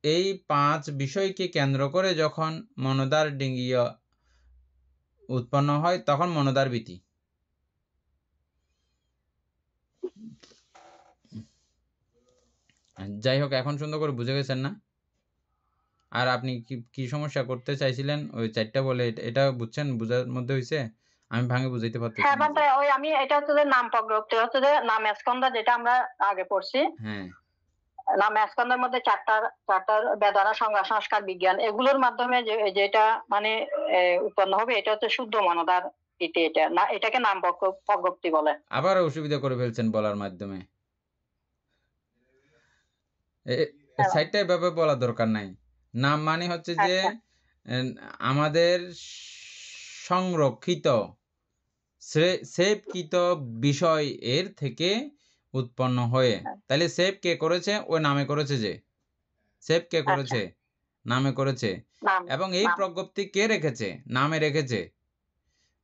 এই 5 বিষয়কে কেন্দ্র করে যখন মনদার ডিঙ্গিয়া উৎপন্ন হয় তখন মনদার বিধি। যাই হোক, এখন সুন্দর করে বুঝে গেছেন না? আর আপনি কি সমস্যা করতে চাইছিলেন ওই 4টা বলে, এটা বুঝছেন? বুঝার মধ্যে হইছে? আমি ভাঙে বুঝাইতে পারতেছি না। হ্যাঁ, ওই আমি এটা হচ্ছে যে নাম প্রজ্ঞপ্তি হচ্ছে যে নাম স্কন্ধ যেটা আমরা আগে পড়ছি। হ্যাঁ, নাম স্কন্ধের মধ্যে চারটার বেদনা সংজ্ঞা সংস্কার বিজ্ঞান এগুলোর মাধ্যমে যেটা মানে উৎপন্ন হবে এটা হচ্ছে শুদ্ধ মনদার ইতি। এটা না, এটাকে নাম প্রজ্ঞপ্তি বলে। আবার অসুবিধা করে ফেলছেন বলার মাধ্যমে। সাইডটা এভাবে বলা দরকার নাই। নাম মানে হচ্ছে যে আমাদের সংরক্ষিত সেভকৃত বিষয় এর থেকে উৎপন্ন হয়ে, তাহলে সেভ কে করেছে? ওই নামে করেছে। যে সেভ কে করেছে? নামে করেছে। এবং এই প্রজ্ঞপ্তি কে রেখেছে? নামে রেখেছে।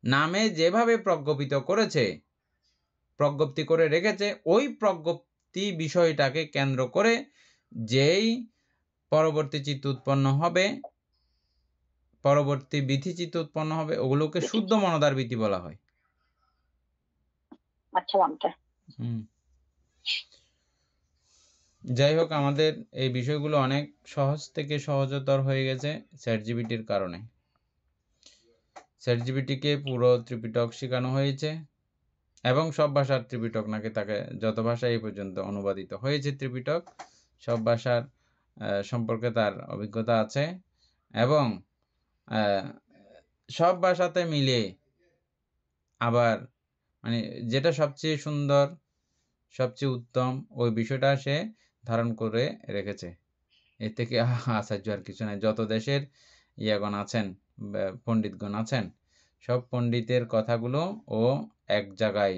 নামে যেভাবে প্রজ্ঞপিত করেছে, প্রজ্ঞপ্তি করে রেখেছে, ওই প্রজ্ঞপ্তি বিষয়টাকে কেন্দ্র করে যেই পরবর্তী চিত্ত উৎপন্ন হবে, পরবর্তী বিধি চিত্ত উৎপন্ন হবে, ওগুলোকে শুদ্ধ মনদার বিধি বলা হয়। যাই হোক, আমাদের এই বিষয়গুলো অনেক সহজ থেকে সহজতর হয়ে গেছে চ্যাটজিপিটির কারণে। চ্যাটজিপিটিকে পুরো ত্রিপিটক শেখানো হয়েছে এবং সব ভাষার ত্রিপিটক নাকি তাকে যত ভাষা এই পর্যন্ত অনুবাদিত হয়েছে ত্রিপিটক সব ভাষার সম্পর্কে তার অভিজ্ঞতা আছে এবং সব ভাষাতে মিলে আবার মানে যেটা সবচেয়ে সুন্দর সবচেয়ে উত্তম ওই বিষয়টা সে ধারণ করে রেখেছে। এর থেকে আশ্চর্য আর কিছু নাই। যত দেশের ইয়াগণ আছেন পণ্ডিতগণ আছেন সব পণ্ডিতের কথাগুলো ও এক জায়গায়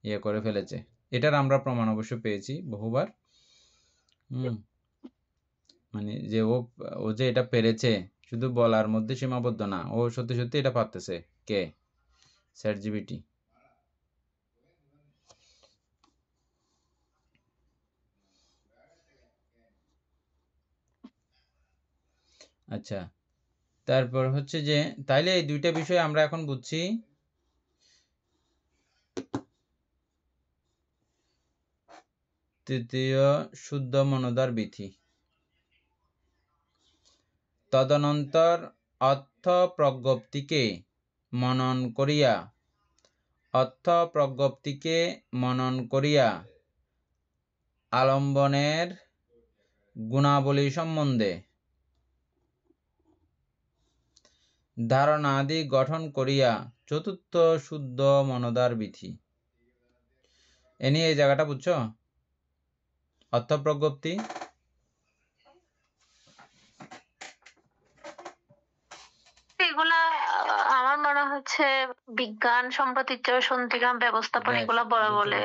ইয়ে করে ফেলেছে। এটার আমরা প্রমাণ অবশ্য পেয়েছি বহুবার। মানে যে ও যে এটা পেরেছে শুধু বলার মধ্যে সীমাবদ্ধ না, ও সত্যি সত্যি এটা পারতেছে। কে? চ্যাটজিপিটি। আচ্ছা, তারপর হচ্ছে যে তাইলে এই দুইটা বিষয় আমরা এখন বুঝছি। তৃতীয় শুদ্ধ মনোদার বিধি। তদনন্তর অর্থ প্রজ্ঞপ্তিকে মনন করিয়া আলম্বনের গুণাবলী সম্বন্ধে ধারণাদি গঠন করিয়া চতুর্থ শুদ্ধ মনোদার বিধি। এ নিয়ে এই জায়গাটা বুঝছো? অর্থ প্রজ্ঞপ্তি এগুলা আমার মনে হচ্ছে বিজ্ঞান সম্পর্কিত সন্ধিগ্রাম ব্যবস্থাপনা এগুলা বলা বলে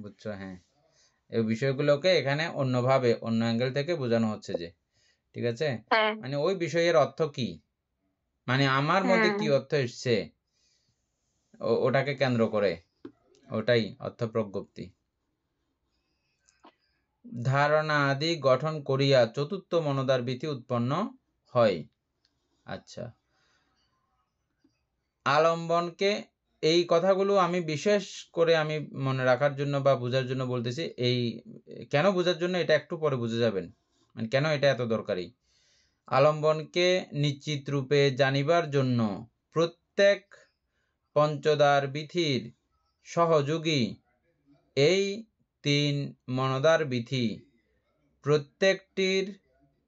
বুঝছো? হ্যাঁ, এই বিষয়গুলোকে এখানে অন্যভাবে অন্য অ্যাঙ্গেল থেকে বোঝানো হচ্ছে যে, ঠিক আছে, মানে ওই বিষয়ের অর্থ কি, মানে আমার মধ্যে কি অর্থ এসছে ওটাকে কেন্দ্র করে, ওটাই অর্থ প্রজ্ঞপ্তি। ধারণা আদি গঠন করিয়া চতুর্থ মনোদার বিধি উৎপন্ন হয়। আচ্ছা, আলম্বনকে এই কথাগুলো আমি বিশেষ করে আমি মনে রাখার জন্য বা বোঝার জন্য বলতেছি। এই কেন বোঝার জন্য এটা একটু পরে বুঝে যাবেন, মানে কেন এটা এত দরকারি। আলম্বনকে নিশ্চিত রূপে জানিবার জন্য প্রত্যেক পঞ্চদার বিধির সহযোগী এই তিন মনোদার বিধি প্রত্যেকটির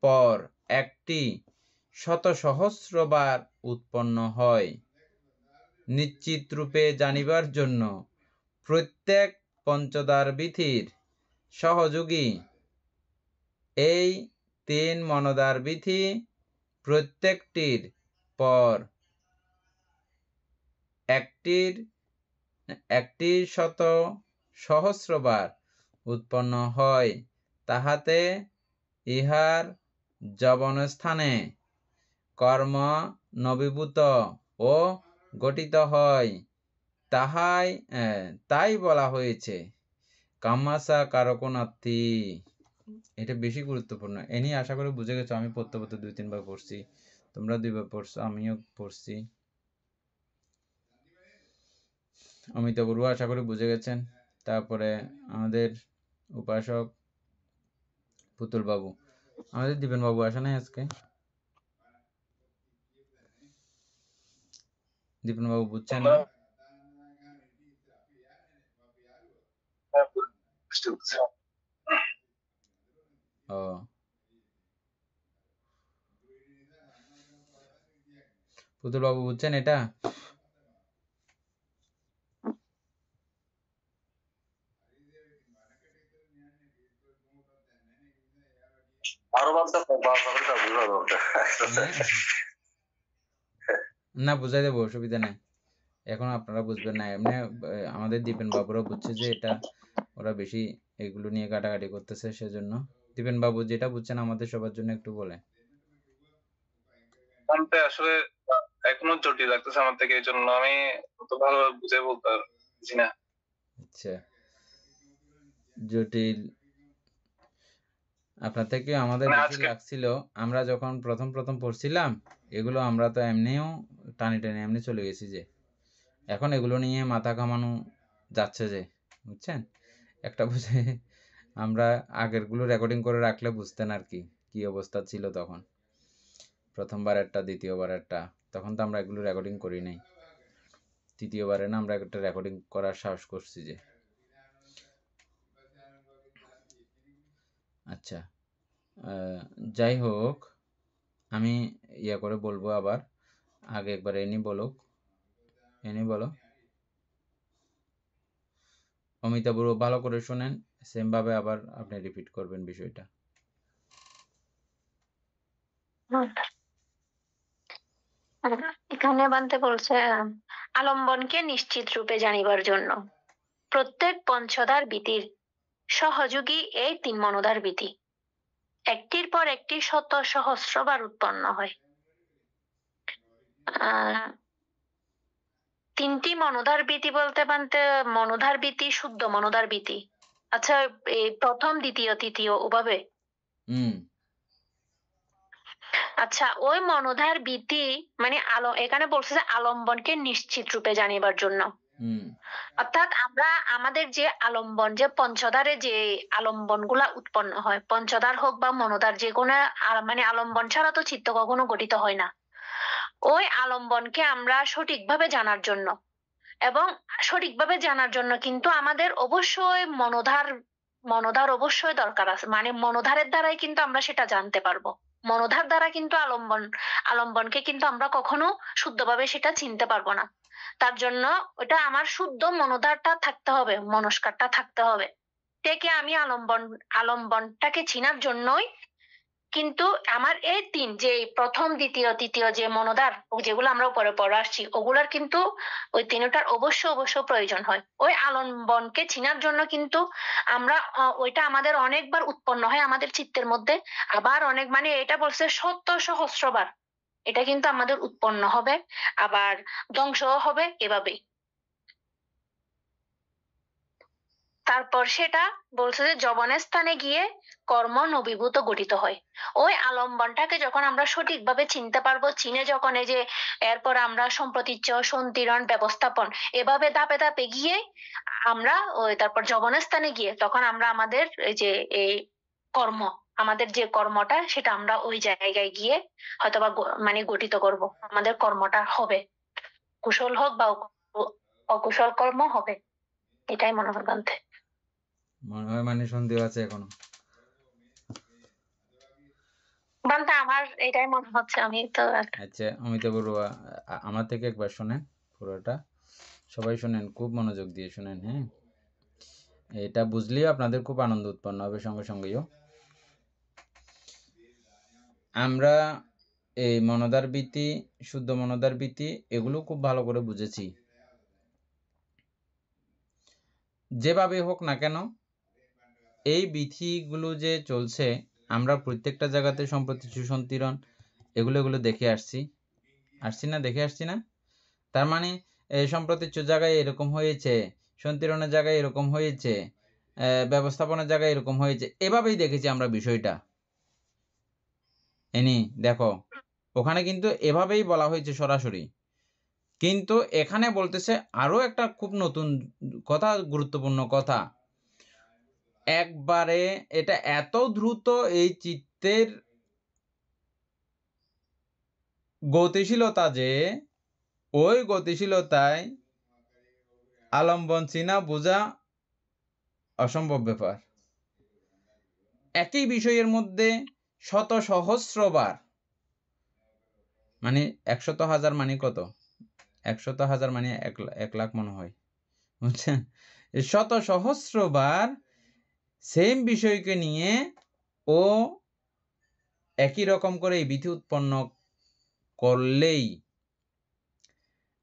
পর একটি শত সহস্রবার উৎপন্ন হয়। নিশ্চিত রূপে জানিবার জন্য প্রত্যেক পঞ্চদার বিধির সহযোগী এই তিন মনোদার বিধি প্রত্যেকটির পর একটি শত সহস্রবার উৎপন্ন হয়, তাহাতে ইহার যবনস্থানে কর্ম নবীভূত ও গঠিত হয়। তাই বলা হয়েছে কাম্মাসা কারকনাত্তি। এটা বেশি গুরুত্বপূর্ণ। এ নিয়ে আশা করি বুঝে গেছো। আমি পড়তে 2-3 বার পড়ছি, তোমরা 2 বার পড়ছো, আমিও পড়ছি। অমিত বড়ুয়া আশা করি বুঝে গেছেন। তারপরে আমাদের উপাসক পুতুল বাবু, আমাদের দীপেন বাবু আসে নাই আজকে। দীপেন বাবু বুঝছেন না? ও, পুতুল বাবু বুঝছেন এটা? না, বুঝাই দেবো, অসুবিধা নাই। এখন আপনারা বুঝবেন না, এমনি আমাদের দীপেন বাবুরা বুঝছে যে এটা ওরা বেশি এগুলো নিয়ে কাটাকাটি করতেছে, সেজন্য। দীপেন বাবু যেটা বুঝছেন আমাদের সবার জন্য একটু বলে। আসলে এখনো জটিল লাগতেছে আমার থেকে, এই জন্য আমি তো ভালোভাবে বুঝে বলতে পারছি না। আচ্ছা, জটিল আপনার থেকে আমাদের বেশি লাগছিল। আমরা যখন প্রথম পড়ছিলাম এগুলো, আমরা তো এমনিও টানি টানি এমনি চলে গেছি, যে এখন এগুলো নিয়ে মাথা ঘামানো যাচ্ছে যে, বুঝছেন? একটা বুঝে আমরা আগেরগুলো রেকর্ডিং করে রাখলে বুঝতেন আর কি অবস্থা ছিল তখন, প্রথমবারেরটা দ্বিতীয়বারেরটা। তখন তো আমরা এগুলো রেকর্ডিং করি নাই। তৃতীয়বারে না আমরা একটা রেকর্ডিং করার সাহস করছি যে। আচ্ছা, যাই হোক, আমি ইয়া করে বলবো আবার। আগে একবার এনি বলুক। এনি বলো। অমিতা বড় ভালো করে শোনেন, সেম ভাবে আবার আপনি রিপিট করবেন বিষয়টা। এখানে বানতে বলছে আলম্বনকে নিশ্চিত রূপে জানিবার জন্য প্রত্যেক পঞ্চদার বীতির সহযোগী এই 3 মনোদার বীতি একটির পর একটি শত সহস্রবার উৎপন্ন হয়। আহ 3টি মনোধার বীতি বলতে বানতে মনোধার বীতি শুদ্ধ মনোধার বীতি। আচ্ছা, এই প্রথম দ্বিতীয় তৃতীয় ওভাবে। আচ্ছা, ওই মনোধার বীতি মানে এখানে বলছে যে আলম্বনকে নিশ্চিত রূপে জানিবার জন্য। অর্থাৎ আমরা আমাদের যে আলম্বন, যে পঞ্চধারে যে আলম্বন গুলা উৎপন্ন হয়, পঞ্চধার হোক বা মনোধার, যে কোনো মানে আলম্বন ছাড়া তো চিত্ত কখনো গঠিত হয় না। ওই আলম্বনকে আমরা সঠিকভাবে জানার জন্য, এবং সঠিকভাবে জানার জন্য কিন্তু আমাদের অবশ্যই মনোধার অবশ্যই দরকার আছে। মানে মনোধারের দ্বারাই কিন্তু আমরা সেটা জানতে পারবো। মনোধার দ্বারা কিন্তু আলম্বনকে কিন্তু আমরা কখনো শুদ্ধভাবে সেটা চিনতে পারবো না। তার জন্য ওটা আমার শুদ্ধ মনোধারটা থাকতে হবে, মনস্কারটা থাকতে হবে। থেকে আমি আলম্বনটাকে চিনার জন্যই কিন্তু আমার এই 3 যে প্রথম দ্বিতীয় তৃতীয় যে মনোধার যেগুলো আমরা উপরে পড়ে আসছি, ওগুলার কিন্তু ওই 3টার অবশ্য প্রয়োজন হয়। ওই আলম্বনকে চিনার জন্য কিন্তু আমরা ওইটা আমাদের অনেকবার উৎপন্ন হয় আমাদের চিত্তের মধ্যে, আবার অনেক মানে এটা বলছে শত সহস্রবার এটা কিন্তু আমাদের উৎপন্ন হবে, আবার ধ্বংসও হবে এভাবেই। তারপর সেটা বলছে যে যবনের স্থানে গিয়ে কর্ম নবীভূত গঠিত হয়। ওই আলম্বনটাকে যখন আমরা সঠিকভাবে চিনতে পারবো, চিনে যখন এই যে এরপর আমরা সম্প্রতিচ্ছ, সন্তিরণ, ব্যবস্থাপন এভাবে ধাপে ধাপে গিয়ে আমরা ওই তারপর যবনের স্থানে গিয়ে তখন আমরা আমাদের এই যে এই কর্ম, আমাদের যে কর্মটা সেটা আমরা ওই জায়গায় গিয়ে হয়তোবা মানে গঠিত করব, আমাদের কর্মটা হবে, কুশল হোক বা অকুশল কর্ম হবে। এটাই মনে হয় বানতে। মনে হয় মানে সন্দেহ আছে এখনো। বানতে আমার এটাই মনে হচ্ছে, আমি তো। আচ্ছা, অমিতা বড়ুয়া আমার থেকে একবার শোনেন পুরোটা, সবাই শোনেন, খুব মনোযোগ দিয়ে শোনেন। হ্যাঁ, এটা বুঝলেই আপনাদের খুব আনন্দ উৎপন্ন হবে সঙ্গে সঙ্গেও। আমরা এই মনোদার বীতি, শুদ্ধ মনোদার বীতি এগুলো খুব ভালো করে বুঝেছি। যেভাবে হোক না কেন এই বিধিগুলো যে চলছে, আমরা প্রত্যেকটা জায়গাতে সম্প্রতি সুসন্তিরণ এগুলো দেখে আসছি না। তার মানে সম্প্রতিচ্ছ জায়গায় এরকম হয়েছে, সন্তিরণের জায়গায় এরকম হয়েছে, ব্যবস্থাপনার জায়গায় এরকম হয়েছে, এভাবেই দেখেছি আমরা বিষয়টা। এনি দেখো, ওখানে কিন্তু এভাবেই বলা হয়েছে সরাসরি, কিন্তু এখানে বলতেছে আরো একটা খুব নতুন কথা, গুরুত্বপূর্ণ কথা। একবারে এটা এত দ্রুত এই চিত্তের গতিশীলতা যে ওই গতিশীলতায় আলম্বন চিনা বোঝা অসম্ভব ব্যাপার। একই বিষয়ের মধ্যে শত সহস্রবার, মানে 100,000 মানে কত, 100,000 মানে 1,00,000 মনে হয়, বুঝছেন? শত সহস্রবার সেম বিষয়কে নিয়ে ও একই রকম করে এই বিধি উৎপন্ন করলেই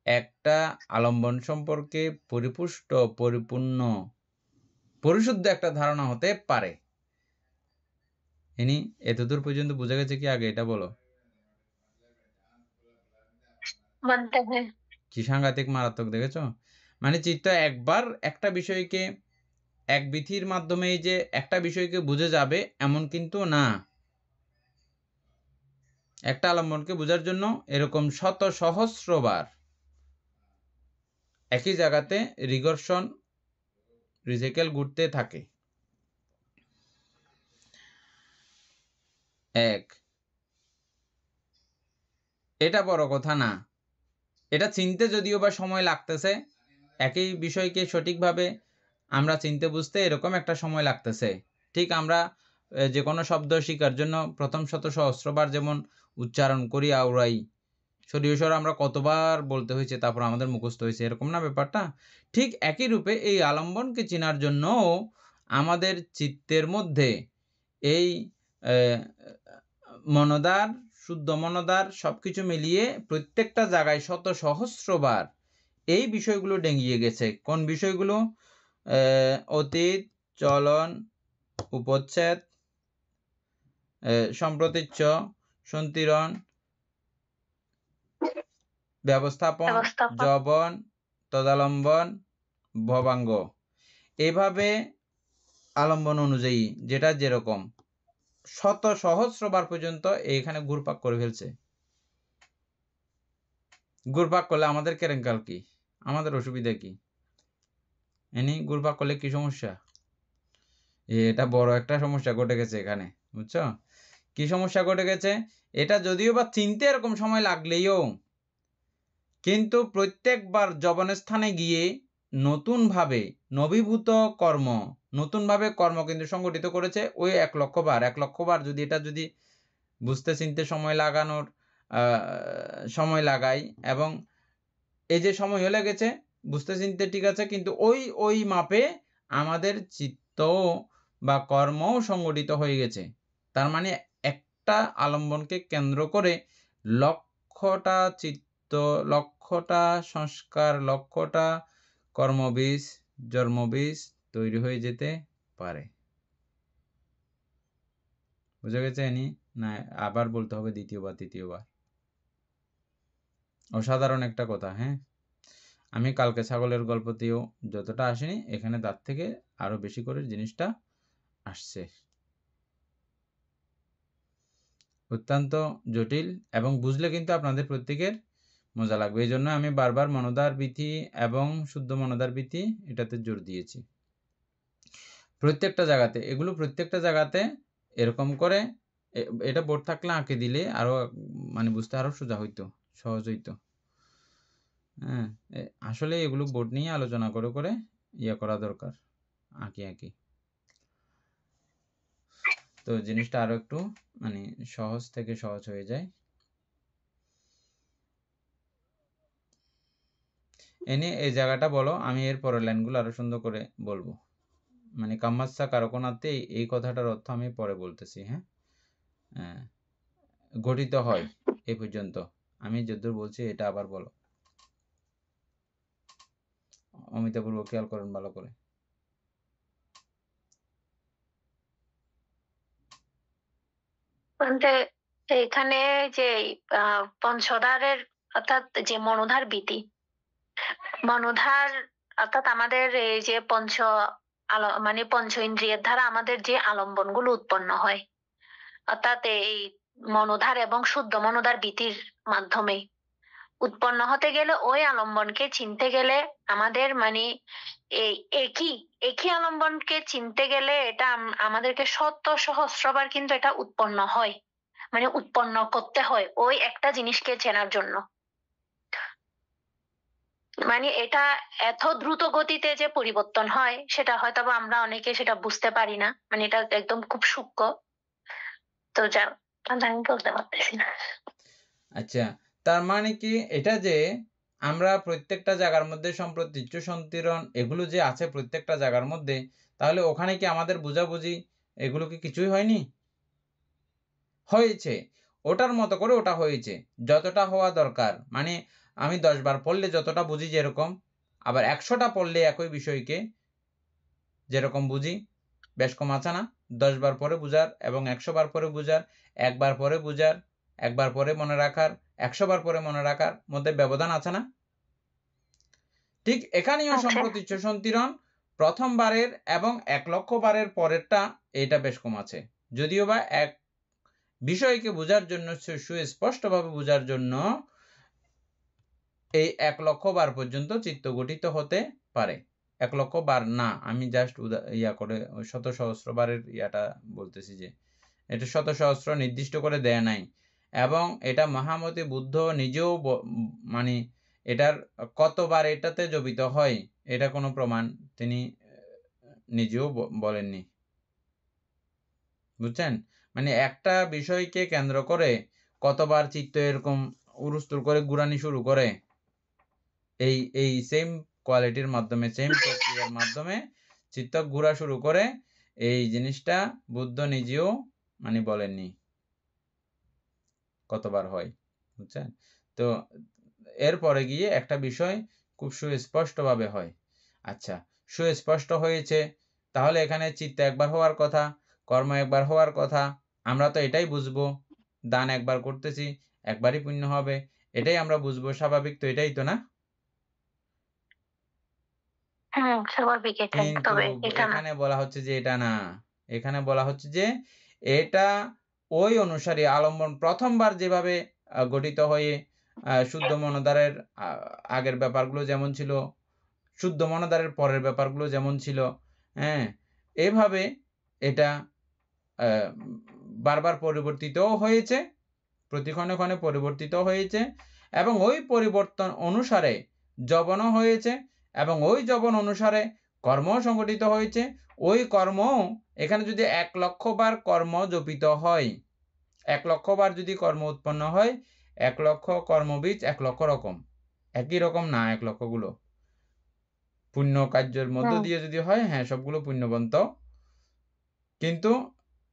একটা আলম্বন সম্পর্কে পরিপুষ্ট, পরিপূর্ণ, পরিশুদ্ধ একটা ধারণা হতে পারে। ইনি এতদূর পর্যন্ত বুঝে গেছে কি? আগে এটা বলো। কি সাংঘাতিক মারাত্মক দেখেছো? মানে চিত্ত একবার একটা বিষয়কে এক বিধির মাধ্যমে যে একটা বিষয়কে বুঝে যাবে এমন কিন্তু না। একটা আলম্বনকে বোঝার জন্য এরকম শত সহস্রবার একই জায়গাতে রিগর্ষণ, রিসাইকেল ঘুরতে থাকে। এটা বড় কথা না, এটা চিনতে যদিও বা সময় লাগতেছে, একই বিষয়কে সঠিকভাবে আমরা চিনতে বুঝতে এরকম একটা সময় লাগতেছে। ঠিক আমরা যে কোনো শব্দ শেখার জন্য প্রথম শত সহস্রবার যেমন উচ্চারণ করি আওড়াই, সরিয়ে স্বর আমরা কতবার বলতে হয়েছে, তারপর আমাদের মুখস্থ হয়েছে, এরকম না ব্যাপারটা? ঠিক একই রূপে এই আলম্বনকে চেনার জন্যও আমাদের চিত্তের মধ্যে এই মনদার, শুদ্ধ মনদার সবকিছু মিলিয়ে প্রত্যেকটা জায়গায় শত সহস্রবার এই বিষয়গুলো ডেঙ্গিয়ে গেছে। কোন বিষয়গুলো? অতীত, চলন, উপচ্ছেদ, সম্প্রতীচ্য, সন্তিরণ, ব্যবস্থাপন, জবন, তদালম্বন, ভবাঙ্গ। এভাবে আলম্বন অনুযায়ী যেটা যেরকম শত সহস্রবার পর্যন্ত এইখানে ঘুরপাক করে ফেলছে। ঘুরপাক করলে আমাদের কেরেঙ্কাল কি, আমাদের অসুবিধা কি? এনি ঘুরপাক করলে কি সমস্যা? এটা বড় একটা সমস্যা ঘটে গেছে এখানে, বুঝছো? কি সমস্যা ঘটে গেছে? এটা যদিও বা চিনতে এরকম সময় লাগলেও কিন্তু প্রত্যেকবার জবনের স্থানে গিয়ে নতুনভাবে নবীভূত কর্ম, নতুনভাবে কর্ম কিন্তু সংগঠিত করেছে ওই 1,00,000 বার। 1,00,000 বার যদি এটা যদি বুঝতে চিনতে সময় লাগানোর সময় লাগাই, এবং এই যে সময় হয়ে গেছে বুঝতে চিনতে, ঠিক আছে, কিন্তু ওই মাপে আমাদের চিত্ত বা কর্মও সংগঠিত হয়ে গেছে। তার মানে একটা আলম্বনকে কেন্দ্র করে লক্ষটা চিত্ত, লক্ষটা সংস্কার, লক্ষটা কর্মবীজ, জন্মবীজ তৈরি হয়ে যেতে পারে। বুঝা গেছে? না আবার বলতে হবে দ্বিতীয়বার তৃতীয়বার? অসাধারণ একটা কথা। হ্যাঁ, আমি কালকে ছাগলের গল্পতেও যতটা আসেনি, এখানে তার থেকে আরো বেশি করে জিনিসটা আসছে। অত্যন্ত জটিল, এবং বুঝলে কিন্তু আপনাদের প্রত্যেকের মজা লাগবে। এই জন্য আমি বারবার মনোদার বিধি এবং শুদ্ধ মনোদার বিধি এটাতে জোর দিয়েছি। প্রত্যেকটা জায়গাতে এগুলো, প্রত্যেকটা জায়গাতে এরকম করে এটা বোর্ড থাকলে আঁকে দিলে আরো মানে বুঝতে আরো সোজা হইতো, সহজ হইতো। হ্যাঁ, আসলে এগুলো বোর্ড নিয়ে আলোচনা করে করে ইয়ে করা দরকার, আঁকি। তো জিনিসটা আরো একটু মানে সহজ থেকে সহজ হয়ে যায়। এনে এই জায়গাটা বলো, আমি এর পরের লাইনগুলো আরো সুন্দর করে বলবো। মানে কাম্মাচ্ছা কারকনাতে এই কথাটার অর্থ আমি পরে বলতেছি। হ্যাঁ, গঠিত হয় এই পর্যন্ত। আমি যদ্দূর বলছি এটা আবার বলো, অমিতাপূর্ব খেয়াল করেন ভালো করে। এখানে যে পঞ্চদারের অর্থাৎ যে মনোধার বিধি, মনোধার অর্থাৎ আমাদের এই যে মানে পঞ্চ ইন্দ্রিয়ের দ্বারা আমাদের যে আলম্বন গুলো উৎপন্ন হয়, অর্থাৎ এই মনোধার এবং শুদ্ধ মনোধার বিধির মাধ্যমে উৎপন্ন হতে গেলে, ওই আলম্বনকে চিনতে গেলে আমাদের মানে এই একই আলম্বনকে চিনতে গেলে এটা আমাদেরকে শত সহস্রবার কিন্তু এটা উৎপন্ন হয়, মানে উৎপন্ন করতে হয় ওই একটা জিনিসকে চেনার জন্য। মানে এটা এত দ্রুত গতিতে যে পরিবর্তন হয় সেটা হয়তো আমরা অনেকে সেটা বুঝতে পারি না, মানে এটা একদম খুব সূক্ষ্ম। তো যা আমি বলতে পারতেছি না। আচ্ছা, তার মানে কি এটা যে আমরা প্রত্যেকটা জায়গার মধ্যে সম্প্রতীচ্য, সন্তিরণ এগুলো যে আছে প্রত্যেকটা জায়গার মধ্যে, তাহলে ওখানে কি আমাদের বোঝাবুঝি এগুলো কি কিছুই হয়নি? হয়েছে, ওটার মতো করে ওটা হয়েছে যতটা হওয়া দরকার। মানে আমি 10 বার পড়লে যতটা বুঝি যেরকম, আবার 100টা পড়লে একই বিষয়কে যেরকম বুঝি, বেশ কম আছে না? 10 বার পরে বুঝার এবং 100 বার পরে বুঝার, একবার পরে বুঝার, একবার পরে মনে রাখার, 100 বার পরে মনে রাখার মধ্যে ব্যবধান আছে না? ঠিক এখানেও সম্প্রতীচ্য সন্তিরণ প্রথমবারের এবং 1,00,000 বারের পরেরটা এটা বেশ কম আছে। যদিও বা এক বিষয়কে বোঝার জন্য, সুস্পষ্টভাবে বোঝার জন্য এই 1,00,000 বার পর্যন্ত চিত্ত গঠিত হতে পারে। 1,00,000 বার না, আমি জাস্ট করে শত সহস্র বারের ইয়াটা বলতেছি, যে এটা শত সহস্র নির্দিষ্ট করে দেয়া নাই। এবং এটা মহামতি বুদ্ধ নিজেও মানে এটার কতবার এটাতে জবিত হয় এটা কোনো প্রমাণ তিনি নিজেও বলেননি, বুঝছেন? মানে একটা বিষয়কে কেন্দ্র করে কতবার চিত্ত এরকম উরুস্তুল করে ঘুরানি শুরু করে, এই সেম কোয়ালিটির মাধ্যমে, সেম প্রক্রিয়ার মাধ্যমে চিত্ত ঘুরা শুরু করে, এই জিনিসটা বুদ্ধ নিজেও মানে বলেননি কতবার হয়, বুঝছেন? তো এরপরে গিয়ে একটা বিষয় খুব সুস্পষ্টভাবে হয়। আচ্ছা, সুস্পষ্ট হয়েছে, তাহলে এখানে চিত্ত একবার হওয়ার কথা, কর্ম একবার হওয়ার কথা, আমরা তো এটাই বুঝবো, দান একবার করতেছি একবারই পুণ্য হবে, এটাই আমরা বুঝবো, স্বাভাবিক তো এটাই তো, না? স্বাভাবিক এটাই, কিন্তু তবে এটা না। এখানে বলা হচ্ছে যে এটা না, এখানে বলা হচ্ছে যে এটা ওই অনুসারে আলম্বন প্রথমবার যেভাবে গঠিত হয়ে শুদ্ধ মনদারের আগের ব্যাপারগুলো যেমন ছিল, শুদ্ধ মনদারের পরের ব্যাপারগুলো যেমন ছিল, হ্যাঁ, এভাবে এটা বারবার পরিবর্তিতও হয়েছে, প্রতি ক্ষণে ক্ষণে পরিবর্তিত হয়েছে, এবং ওই পরিবর্তন অনুসারে যবনও হয়েছে, এবং ওই যবন অনুসারে কর্ম সংগঠিত হয়েছে। ওই কর্ম, এখানে যদি 1,00,000 বার কর্ম জপিত হয়, 1,00,000 বার যদি কর্ম উৎপন্ন হয়, 1,00,000 কর্মবীজ 1,00,000 রকম, একই রকম না 1,00,000 গুলো। পুণ্য কার্যের মধ্য দিয়ে যদি হয়, হ্যাঁ, সবগুলো পুণ্যবন্ত, কিন্তু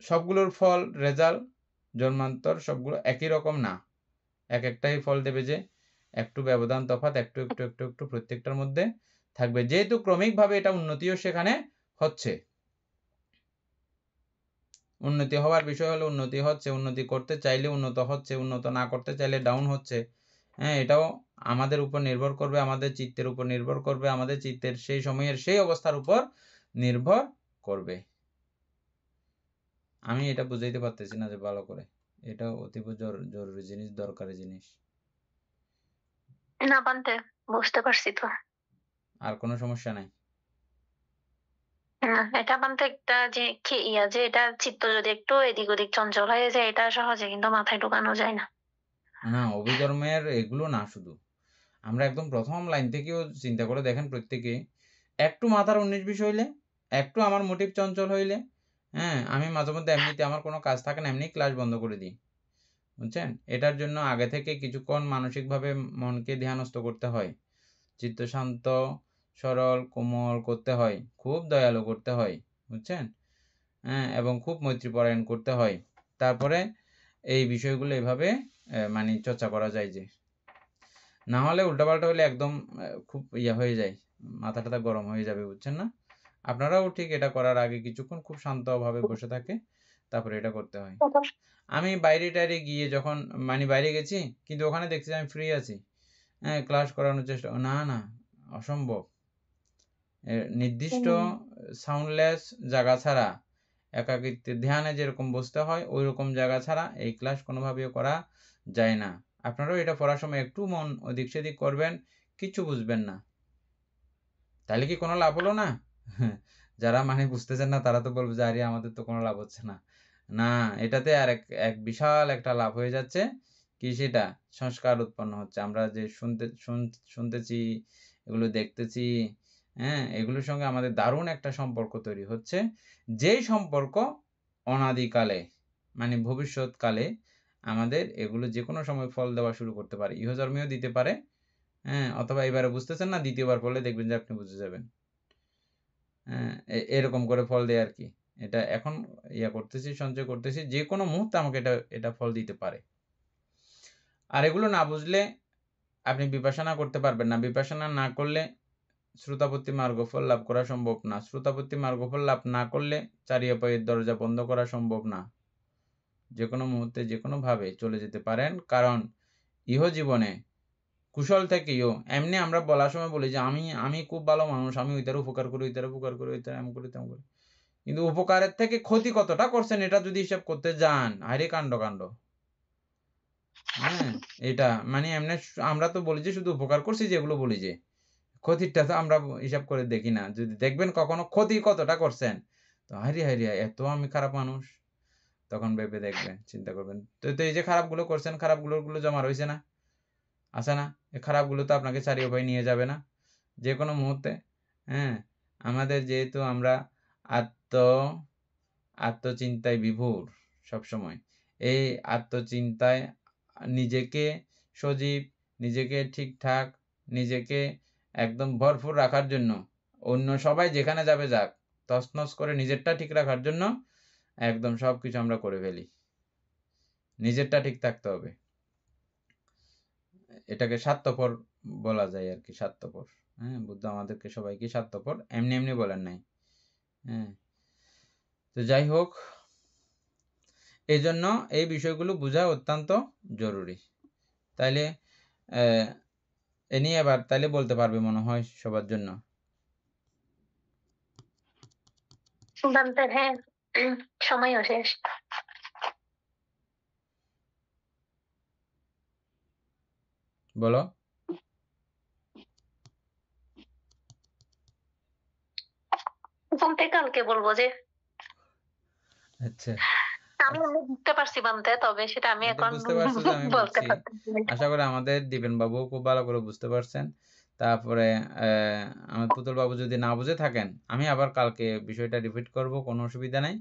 সবগুলোর ফল, রেজাল্ট, জন্মান্তর সবগুলো একই রকম না, এক একটাই ফল দেবে, যে একটু ব্যবধান তফাৎ একটু একটু একটু একটু প্রত্যেকটার মধ্যে থাকবে, যেহেতু ক্রমিকভাবে এটা উন্নতিও সেখানে হচ্ছে। উন্নতি হওয়ার বিষয় হলো উন্নতি হচ্ছে, উন্নতি করতে চাইলে উন্নত হচ্ছে, উন্নত না করতে চাইলে ডাউন হচ্ছে। হ্যাঁ, এটাও আমাদের উপর নির্ভর করবে, আমাদের চিত্তের উপর নির্ভর করবে, আমাদের চিত্তের সেই সময়ের সেই অবস্থার উপর নির্ভর করবে। আমি এটা বুঝাইতে পারতেছি না যে ভালো করে, এটা অতীব জরুরি জিনিস, দরকারি জিনিস। না বানতে বুঝতে পারছি তো। আর কোনো সমস্যা নাই? এটা বানতে একটা যে যে এটা চিত্ত যদি একটু এদিক ওদিক চঞ্চল হয়ে যায়, এটা সহজে কিন্তু মাথায় ঢোকানো যায় না। না, অভিধর্মের এগুলো না, শুধু আমরা একদম প্রথম লাইন থেকেও চিন্তা করে দেখেন, প্রত্যেকে একটু মাথার 19-20 হইলে, একটু আমার মোটিভ চঞ্চল হইলে, হ্যাঁ, আমি মাঝে মধ্যে এমনিতে আমার কোনো কাজ থাকে না, এমনি ক্লাস বন্ধ করে দিই, বুঝছেন? এটার জন্য আগে থেকে কিছুক্ষণ মানসিকভাবে মনকে ধ্যানস্থ করতে হয়, চিত্ত শান্ত, সরল, কোমল করতে হয়, খুব দয়ালু করতে হয়, বুঝছেন? হ্যাঁ, এবং খুব মৈত্রীপরায়ণ করতে হয়, তারপরে এই বিষয়গুলো এভাবে মানে চর্চা করা যায়। যে না হলে উল্টাপাল্টা হলে একদম খুব ইয়া হয়ে যায়, মাথা টাথা গরম হয়ে যাবে, বুঝছেন না? আপনারাও ঠিক এটা করার আগে কিছুক্ষণ খুব শান্তভাবে বসে থাকে, তারপরে এটা করতে হয়। আমি বাইরে টাইরে গিয়ে যখন মানে বাইরে গেছি, কিন্তু ওখানে দেখছি আমি ফ্রি আছি, হ্যাঁ, ক্লাস করানোর চেষ্টা, না না, অসম্ভব। নির্দিষ্ট সাউন্ডলেস জায়গা ছাড়া, একাকিত্বে ধ্যানে যেরকম বসতে হয় ওই রকম জায়গা ছাড়া এই ক্লাস কোনোভাবেও করা যায় না। আপনারাও এটা পড়ার সময় একটু মন ওদিক সেদিক করবেন, কিছু বুঝবেন না, তাহলে কি কোনো লাভ হলো না? যারা মানে বুঝতেছেন না তারা তো বলবে যে আরে আমাদের তো কোনো লাভ হচ্ছে না। না, এটাতে আর এক বিশাল একটা লাভ হয়ে যাচ্ছে। কি সেটা? সংস্কার উৎপন্ন হচ্ছে। আমরা যে শুনতেছি, এগুলো দেখতেছি, হ্যাঁ, এগুলোর সঙ্গে আমাদের দারুণ একটা সম্পর্ক তৈরি হচ্ছে, যেই সম্পর্ক অনাদিকালে মানে ভবিষ্যৎকালে আমাদের এগুলো যে কোনো সময় ফল দেওয়া শুরু করতে পারে, ইহজন্মেও দিতে পারে, হ্যাঁ, অথবা এবারে বুঝতেছেন না, দ্বিতীয়বার পড়লে দেখবেন যে আপনি বুঝে যাবেন। হ্যাঁ, এরকম করে ফল দেয় আর কি। এটা এখন করতেছি, সঞ্চয় করতেছি, যে কোনো মুহূর্তে আমাকে এটা ফল দিতে পারে। আর এগুলো না বুঝলে আপনি বিপাসনা করতে পারবেন না। বিপাসনা না করলে শ্রোতাপত্তি মার্গফল লাভ করা সম্ভব না। শ্রোতাপত্তি মার্গফল লাভ না করলে চারিয়া পায়ের দরজা বন্ধ করা সম্ভব না। যে কোনো মুহূর্তে যে কোনো ভাবে চলে যেতে পারেন, কারণ ইহজীবনে কুশল থেকেও এমনি আমরা বলার সময় বলি যে আমি খুব ভালো মানুষ, আমি ওইটার উপকার করি, ওইটার উপকার করি, ওইটার এমন করি তেমন করি, কিন্তু উপকারের থেকে ক্ষতি কতটা করছেন এটা যদি হিসাব করতে যান, আরে কাণ্ড কাণ্ড। হ্যাঁ, এটা মানে এমনি আমরা তো বলি যে শুধু উপকার করছি, যেগুলো বলি যে ক্ষতিটা তো আমরা হিসাব করে দেখি না। যদি দেখবেন কখনো ক্ষতি কতটা করছেন, তো হারি হারি এত আমি খারাপ মানুষ, তখন ভেবে দেখবেন, চিন্তা করবেন, তো এই যে খারাপগুলো করছেন, খারাপগুলো জমা রয়েছে না, আছে না? এই খারাপগুলো তো আপনাকে চারি উপায় নিয়ে যাবে না যে কোনো মুহূর্তে। হ্যাঁ, আমাদের যেহেতু আমরা আত্মচিন্তায় বিভোর সবসময়, এই আত্মচিন্তায় নিজেকে সজীব, নিজেকে ঠিকঠাক, নিজেকে একদম ভরপুর রাখার জন্য, অন্য সবাই যেখানে যাবে যাক, তছনছ করে নিজেরটা ঠিক রাখার জন্য একদম সবকিছু আমরা করে ফেলি। নিজেরটা ঠিক থাকতে হবে। এটাকে স্বার্থপর বলা যায় আর কি, স্বার্থপর। হ্যাঁ, বুদ্ধ আমাদেরকে সবাইকে স্বার্থপর এমনি এমনি বলেন নাই। হ্যাঁ, তো যাই হোক, এই জন্য এই বিষয়গুলো বোঝা অত্যন্ত জরুরি। তাইলে এ নিয়ে এবার তাইলে বলতে পারবে মনে হয় সবার জন্য। বান্তে হ্যাঁ, সময়ও শেষ। বলো। বান্তে কালকে বলবো যে আচ্ছা, আমি বুঝতে পারছি বান্তে, তবে সেটা আমি এটা এখন বুঝতে পারছো যে আমি বলতে বুঝছি। পারতেছি না। আশা করি আমাদের দীপেন বাবু খুব ভালো করে বুঝতে পারছেন। তারপরে আমার পুতুল বাবু যদি না বুঝে থাকেন, আমি আবার কালকে বিষয়টা রিপিট করব, কোনো অসুবিধা নাই।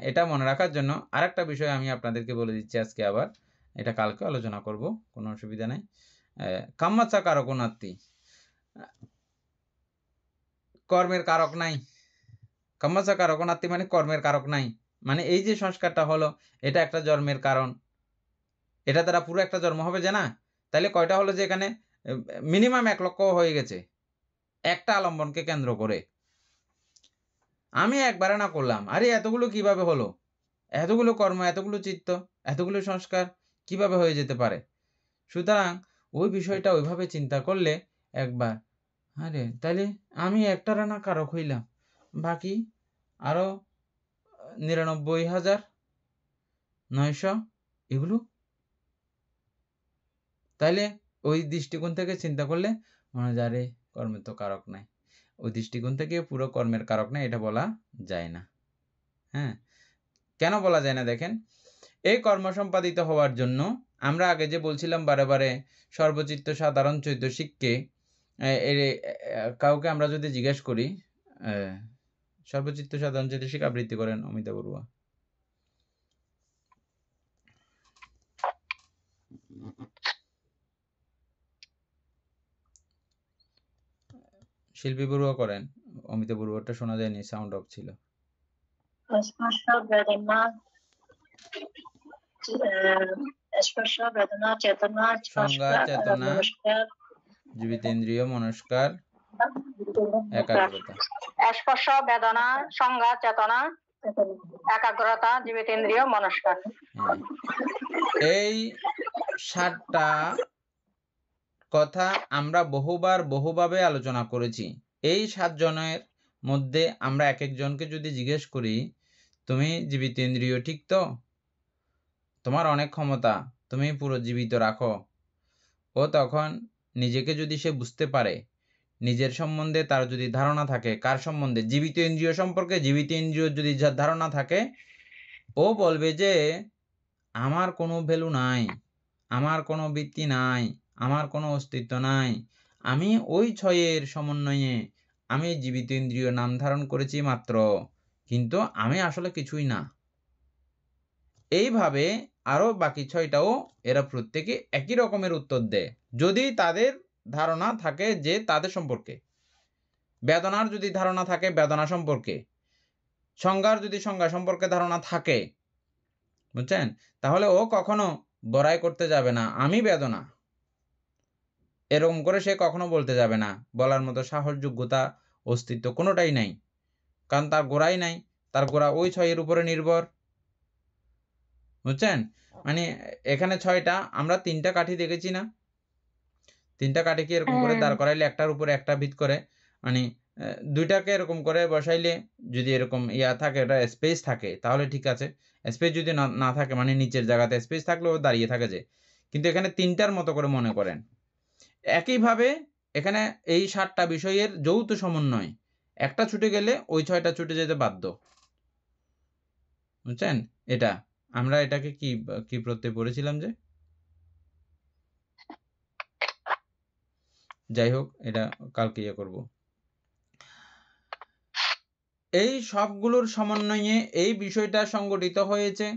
এটা মনে রাখার জন্য আরেকটা বিষয় আমি আপনাদেরকে বলে দিচ্ছি আজকে আবার, এটা কালকে আলোচনা করব, কোনো অসুবিধা নাই। কাম্মাচা কারক নাত্তি, কর্মের কারক নাই। কাম্মাচা কারক নাত্তি মানে কর্মের কারক নাই, মানে এই যে সংস্কারটা হলো এটা একটা জন্মের কারণ, এটা দ্বারা পুরো একটা জন্ম হবে যে না, তাহলে কয়টা হলো যে এখানে মিনিমাম 1 লক্ষ হয়ে গেছে একটা আলম্বনকে কেন্দ্র করে। আমি একবারে না করলাম, আরে এতগুলো কিভাবে হলো, এতগুলো কর্ম, এতগুলো চিত্ত, এতগুলো সংস্কার কিভাবে হয়ে যেতে পারে। সুতরাং ওই বিষয়টা ওইভাবে চিন্তা করলে একবার, আরে তাইলে আমি একটার না কারক হইলাম, বাকি আরো 99,900 এগুলো, তাইলে ওই দৃষ্টিকোণ থেকে চিন্তা করলে মনে হয় আরে কর্মের তো কারক নাই, ওই দৃষ্টিকোণ থেকে পুরো কর্মের কারক নাই এটা বলা যায় না। হ্যাঁ, কেন বলা যায় না দেখেন, এই কর্ম সম্পাদিত হওয়ার জন্য আমরা আগে যে বলছিলাম বারে বারে সর্বচিত্ত সাধারণ চৈতসিককে, কাউকে আমরা যদি জিজ্ঞেস করি, সর্বচিত্ত সাধারণ চৈতসিক আবৃত্তি করেন অমিতা বড়ুয়া। শিল্পী বড়ুয়া করেন, অমিতা বড়ুয়াটা শোনা যায়নি, সাউন্ড অফ ছিল। স্পর্শ বেদনা, স্পর্শ বেদনা চেতনা সংজ্ঞা চেতনা নমস্কার, জীবিতেন্দ্রিয় মনস্কার একাগ্রতা। স্পর্শ বেদনা সংজ্ঞা চেতনা একাগ্রতা জীবিতেন্দ্রিয় মনস্কার। হ্যাঁ, এই 7টা কথা আমরা বহুভাবে আলোচনা করেছি। এই 7 জনের মধ্যে আমরা এক একজনকে যদি জিজ্ঞেস করি, তুমি জীবিতেন্দ্রিয় ঠিক তো, তোমার অনেক ক্ষমতা, তুমি পুরো জীবিত রাখো, ও তখন নিজেকে যদি সে বুঝতে পারে, নিজের সম্বন্ধে তার যদি ধারণা থাকে, কার সম্বন্ধে, জীবিত ইন্দ্রিয় সম্পর্কে, জীবিত ইন্দ্রিয় যদি যার ধারণা থাকে, ও বলবে যে আমার কোনো ভ্যালু নাই, আমার কোনো বৃত্তি নাই, আমার কোনো অস্তিত্ব নাই, আমি ওই 6-এর সমন্বয়ে আমি জীবিত ইন্দ্রিয় নাম ধারণ করেছি মাত্র, কিন্তু আমি আসলে কিছুই না। এইভাবে আরো বাকি 6টাও এরা প্রত্যেকে একই রকমের উত্তর দেয়, যদি তাদের ধারণা থাকে যে তাদের সম্পর্কে, বেদনার যদি ধারণা থাকে বেদনা সম্পর্কে, সংজ্ঞার যদি সংজ্ঞা সম্পর্কে ধারণা থাকে, বুঝছেন, তাহলে ও কখনো বড়াই করতে যাবে না আমি বেদনা, এরকম করে সে কখনো বলতে যাবে না, বলার মতো সাহস, যোগ্যতা, অস্তিত্ব কোনোটাই নাই, কারণ তার গোড়াই নাই, তার গোড়া ওই 6-এর উপরে নির্ভর। বুঝছেন, মানে এখানে 6টা, আমরা 3টা কাঠি দেখেছি না, 3টা কাঠিকে এরকম করে দাঁড় করাইলে একটার উপরে একটা ভিত করে, মানে 2টাকে এরকম করে বসাইলে যদি এরকম ইয়া থাকে, এটা স্পেস থাকে তাহলে ঠিক আছে, স্পেস যদি না থাকে মানে নিচের জায়গাতে স্পেস থাকলেও দাঁড়িয়ে থাকে যে, কিন্তু এখানে 3টার মতো করে মনে করেন। একইভাবে এখানে এই 7টা বিষয়ের যৌথ সমন্বয়, একটা ছুটে গেলে ওই 6টা ছুটে যেতে বাধ্য। বুঝছেন, এটা আমরা এটাকে কি প্রত্যয় পড়েছিলাম যে যাই হোক, এটা কালকে ইয়ে করব। এই সবগুলোর সমন্বয়ে এই বিষয়টা সংগঠিত হয়েছে।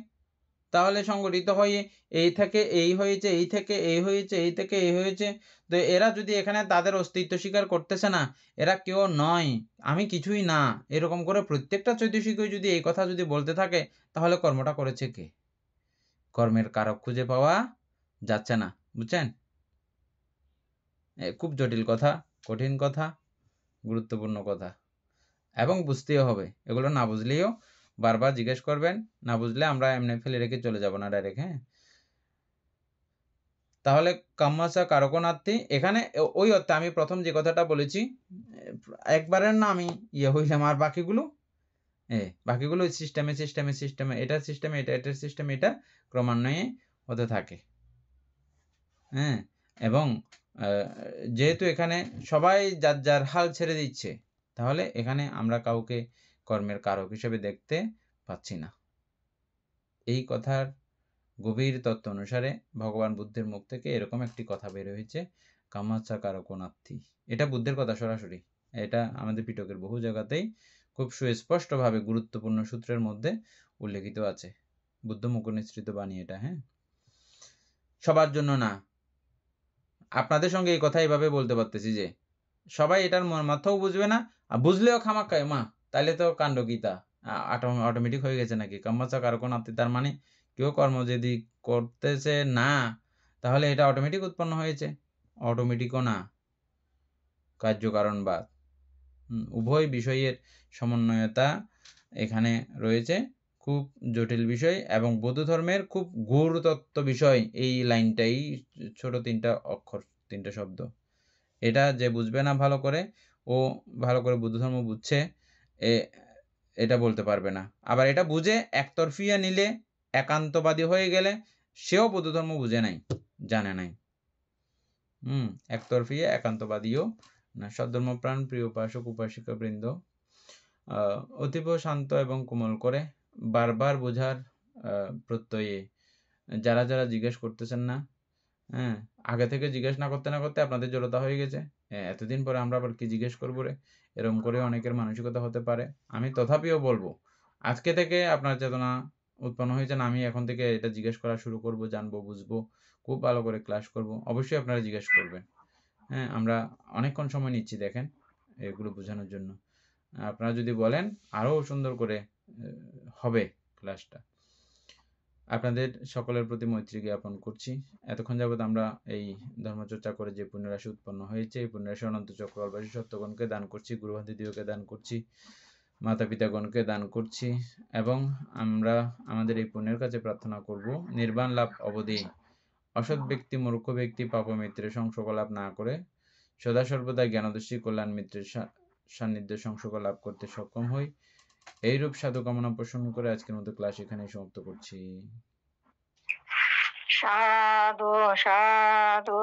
তাহলে সংগঠিত হয়ে এই থেকে এই হয়েছে, এই থেকে এই হয়েছে, এই থেকে এই হয়েছে। তো এরা যদি এখানে তাদের অস্তিত্ব স্বীকার করতেছে না, এরা কেউ নয়, আমি কিছুই না, এরকম করে প্রত্যেকটা চৈতসিকই যদি এই কথা যদি বলতে থাকে, তাহলে কর্মটা করেছে কে? কর্মের কারক খুঁজে পাওয়া যাচ্ছে না, বুঝছেন? খুব জটিল কথা, কঠিন কথা, গুরুত্বপূর্ণ কথা, এবং বুঝতেও হবে। এগুলো না বুঝলেও বারবার জিজ্ঞেস করবেন, না বুঝলে আমরা এমনি ফেলে রেখে চলে যাব না ডাইরেক্ট। হ্যাঁ, তাহলে কাম্মাসা কারকনার্থী এখানে ওই অর্থে আমি প্রথম যে কথাটা বলেছি, একবারের না আমি ইয়ে হইলাম, আর বাকিগুলো বাকিগুলো সিস্টেমে সিস্টেমে সিস্টেমে এটার সিস্টেমে এটা, এটার সিস্টেমে এটা ক্রমান্বয়ে হতে থাকে। হ্যাঁ, এবং যেহেতু এখানে সবাই যার যার হাল ছেড়ে দিচ্ছে, তাহলে এখানে আমরা কাউকে কর্মের কারক হিসেবে দেখতে পাচ্ছি না। এই কথার গভীর তত্ত্ব অনুসারে ভগবান বুদ্ধের মুখ থেকে এরকম একটি কথা বের হয়েছে, কামাচ্ছা কারকনার্থী। এটা বুদ্ধের কথা সরাসরি, এটা আমাদের পিটকের বহু জায়গাতেই খুব সুস্পষ্টভাবে গুরুত্বপূর্ণ সূত্রের মধ্যে উল্লেখিত আছে। বুদ্ধ মুখ নিঃসৃত বাণী এটা। হ্যাঁ, সবার জন্য না। আপনাদের সঙ্গে এই কথা এইভাবে বলতে পারতেছি যে সবাই এটার মাথাও বুঝবে না, আর বুঝলেও খামাক্কায় মা, তাইলে তো কাণ্ড গীতা অটোমেটিক হয়ে গেছে নাকি? কাম্মাচা কারকনার্থী, তার মানে কেউ কর্ম যদি করতেছে না, তাহলে এটা অটোমেটিক উৎপন্ন হয়েছে? অটোমেটিকও না, কার্যকারণবাদ। উভয় বিষয়ের সমন্বয়তা এখানে রয়েছে, খুব জটিল বিষয় এবং বৌদ্ধ ধর্মের খুব গূঢ় তত্ত্ব বিষয় এই লাইনটাই, ছোট 3টা অক্ষর, 3টা শব্দ। এটা যে বুঝবে না ভালো করে, ও ভালো করে বুদ্ধ ধর্ম বুঝছে এটা বলতে পারবে না। আবার এটা বুঝে একতরফিয়া নিলে, একান্তবাদী হয়ে গেলে, সেও বৌদ্ধ ধর্ম বুঝে নাই, জানে নাই। একতরফিয়া একান্তবাদীও না। সদ্ধর্মপ্রাণ প্রিয় উপাসক উপাসিকা বৃন্দ, অতীব শান্ত এবং কোমল করে বারবার বোঝার প্রত্যয়ে যারা যারা জিজ্ঞেস করতেছেন না, হ্যাঁ, আগে থেকে জিজ্ঞেস না করতে না করতে আপনাদের জড়তা হয়ে গেছে, এতদিন পরে আমরা আবার কি জিজ্ঞেস করবো রে, এরকম করে অনেকের মানসিকতা হতে পারে। আমি তথাপিও বলবো, আজকে থেকে আপনার চেতনা উৎপন্ন হয়েছে না, আমি এখন থেকে এটা জিজ্ঞেস করা শুরু করব, জানবো, বুঝবো, খুব ভালো করে ক্লাস করব। অবশ্যই আপনারা জিজ্ঞেস করবেন। হ্যাঁ, আমরা অনেকক্ষণ সময় নিচ্ছি দেখেন এগুলো বোঝানোর জন্য। আপনারা যদি বলেন আরও সুন্দর করে হবে ক্লাসটা। আপনাদের সকলের প্রতি মৈত্রী জ্ঞাপন করছি। এতক্ষণ যাবৎ আমরা এই ধর্মচর্চা করে যে পুণ্যরাশি উৎপন্ন হয়েছে, এই পুণ্যরাশি অনন্ত চক্রবাসী সত্যগণকে দান করছি, গুরুভাদিদিওকে দান করছি, মাতা পিতাগণকে দান করছি, এবং আমরা আমাদের এই পুণ্যের কাছে প্রার্থনা করব নির্বাণ লাভ অবধি অসৎ ব্যক্তি, মূর্খ ব্যক্তি, পাপ মিত্রের সংসর্গ লাভ না করে সদা সর্বদা জ্ঞানদর্শী কল্যাণ মিত্রের সান্নিধ্য সংসর্গ লাভ করতে সক্ষম হই। এইরূপ সাধু কামনা পোষণ করে আজকের মতো ক্লাস এখানেই সমাপ্ত করছি। সাধু সাধু।